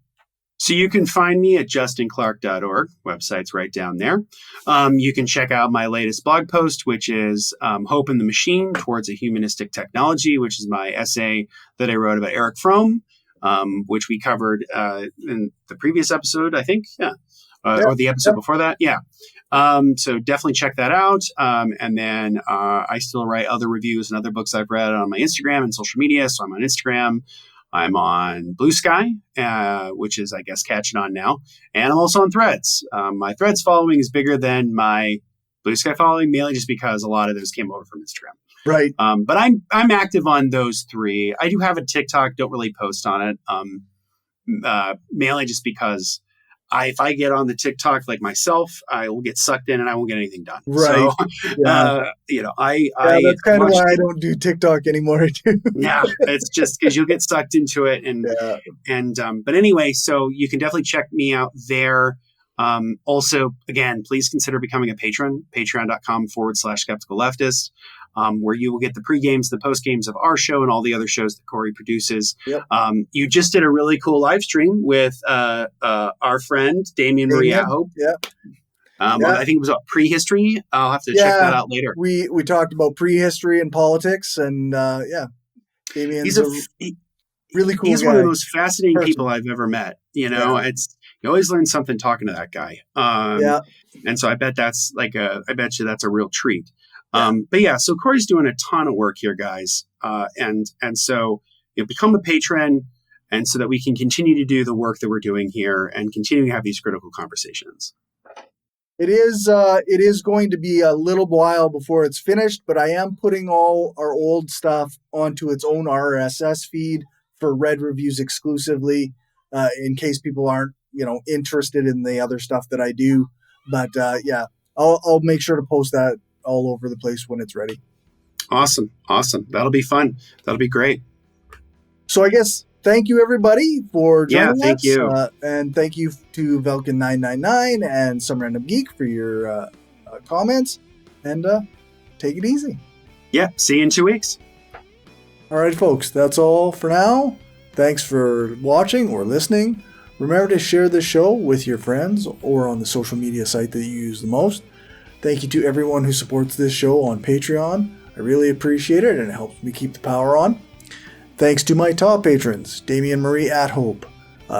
So you can find me at justinclark.org. Website's right down there. You can check out my latest blog post, which is Hope in the Machine Towards a Humanistic Technology, which is my essay that I wrote about Erich Fromm, which we covered in the previous episode, I think. Yeah. Or the episode before that. Yeah. So definitely check that out. And then I still write other reviews and other books I've read on my Instagram and social media. So I'm on Instagram. I'm on Blue Sky, which is, I guess, catching on now. And I'm also on Threads. My Threads following is bigger than my Blue Sky following, mainly just because a lot of those came over from Instagram. Right. But I'm active on those 3. I do have a TikTok, don't really post on it, mainly just because if I get on the TikTok like myself, I will get sucked in and I won't get anything done. Right. So, that's kind of why I don't do TikTok anymore. Yeah, it's just because you'll get sucked into it. But anyway, so you can definitely check me out there. Also, again, please consider becoming a patron, patreon.com/skeptical leftist. Where you will get the pre-games, the post-games of our show and all the other shows that Corey produces. Yep. You just did a really cool live stream with our friend, Damien Marie Hope. Yep. I think it was about prehistory. I'll have to check that out later. We talked about prehistory and politics, and Damien's really cool He's guy. one of the most fascinating people I've ever met. You always learn something talking to that guy. And so I bet I bet you that's a real treat. So Corey's doing a ton of work here, guys. And so become a patron, and so that we can continue to do the work that we're doing here and continue to have these critical conversations. It is going to be a little while before it's finished, but I am putting all our old stuff onto its own RSS feed for Read Reviews exclusively, in case people aren't, interested in the other stuff that I do. But I'll make sure to post that all over the place when it's ready. Awesome. That'll be fun. That'll be great. So I guess thank you everybody for joining us. Thank you. And thank you to Velkin999 and Some Random Geek for your comments. And take it easy. Yeah. See you in 2 weeks. All right, folks. That's all for now. Thanks for watching or listening. Remember to share this show with your friends or on the social media site that you use the most. Thank you to everyone who supports this show on Patreon. I really appreciate it, and it helps me keep the power on. Thanks to my top patrons, Damien Marie at Hope,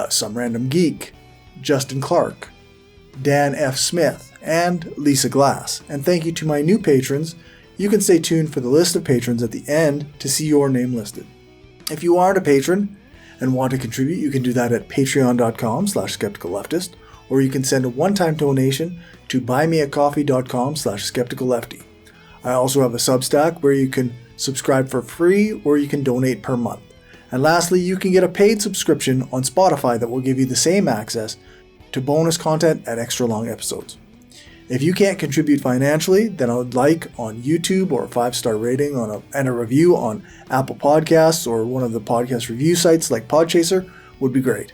Some Random Geek, Justin Clark, Dan F. Smith, and Lisa Glass. And thank you to my new patrons. You can stay tuned for the list of patrons at the end to see your name listed. If you aren't a patron and want to contribute, you can do that at patreon.com/skepticalleftist, or you can send a one-time donation to buymeacoffee.com/skepticallefty. I also have a Substack where you can subscribe for free or you can donate per month. And lastly, you can get a paid subscription on Spotify that will give you the same access to bonus content and extra long episodes. If you can't contribute financially, then I would like on YouTube or a 5-star rating and a review on Apple Podcasts or one of the podcast review sites like Podchaser would be great.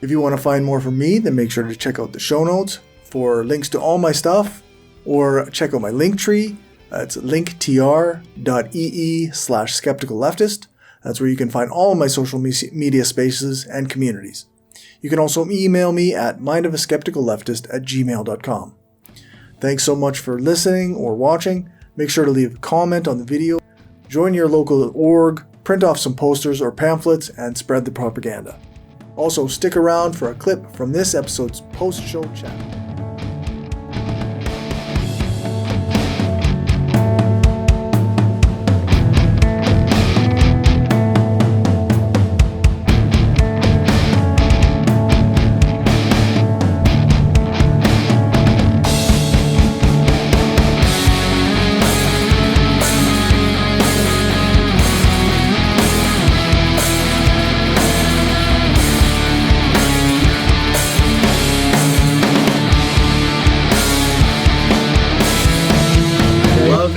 If you want to find more from me, then make sure to check out the show notes for links to all my stuff, or check out my link tree. It's linktr.ee/skepticalleftist. That's where you can find all of my social media spaces and communities. You can also email me at mindofaskepticalleftist@gmail.com. Thanks so much for listening or watching. Make sure to leave a comment on the video, join your local org, print off some posters or pamphlets, and spread the propaganda. Also, stick around for a clip from this episode's post-show chat.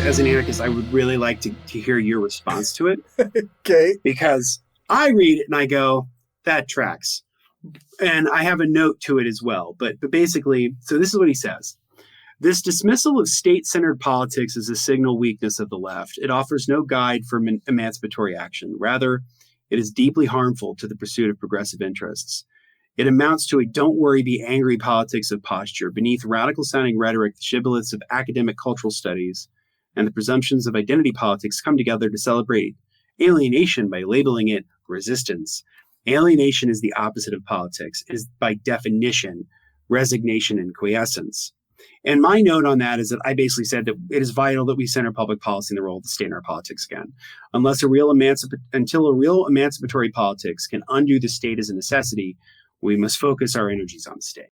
as an anarchist, I would really like to hear your response to it. Okay. Because I read it and I go, that tracks. And I have a note to it as well. But basically, so this is what he says. This dismissal of state-centered politics is a signal weakness of the left. It offers no guide for emancipatory action. Rather, it is deeply harmful to the pursuit of progressive interests. It amounts to a don't worry, be angry politics of posture. Beneath radical-sounding rhetoric, the shibboleths of academic cultural studies and the presumptions of identity politics come together to celebrate alienation by labeling it resistance. Alienation is the opposite of politics. It is, by definition, resignation and quiescence. And my note on that is that I basically said that it is vital that we center public policy in the role of the state in our politics again. Until a real emancipatory politics can undo the state as a necessity, we must focus our energies on the state.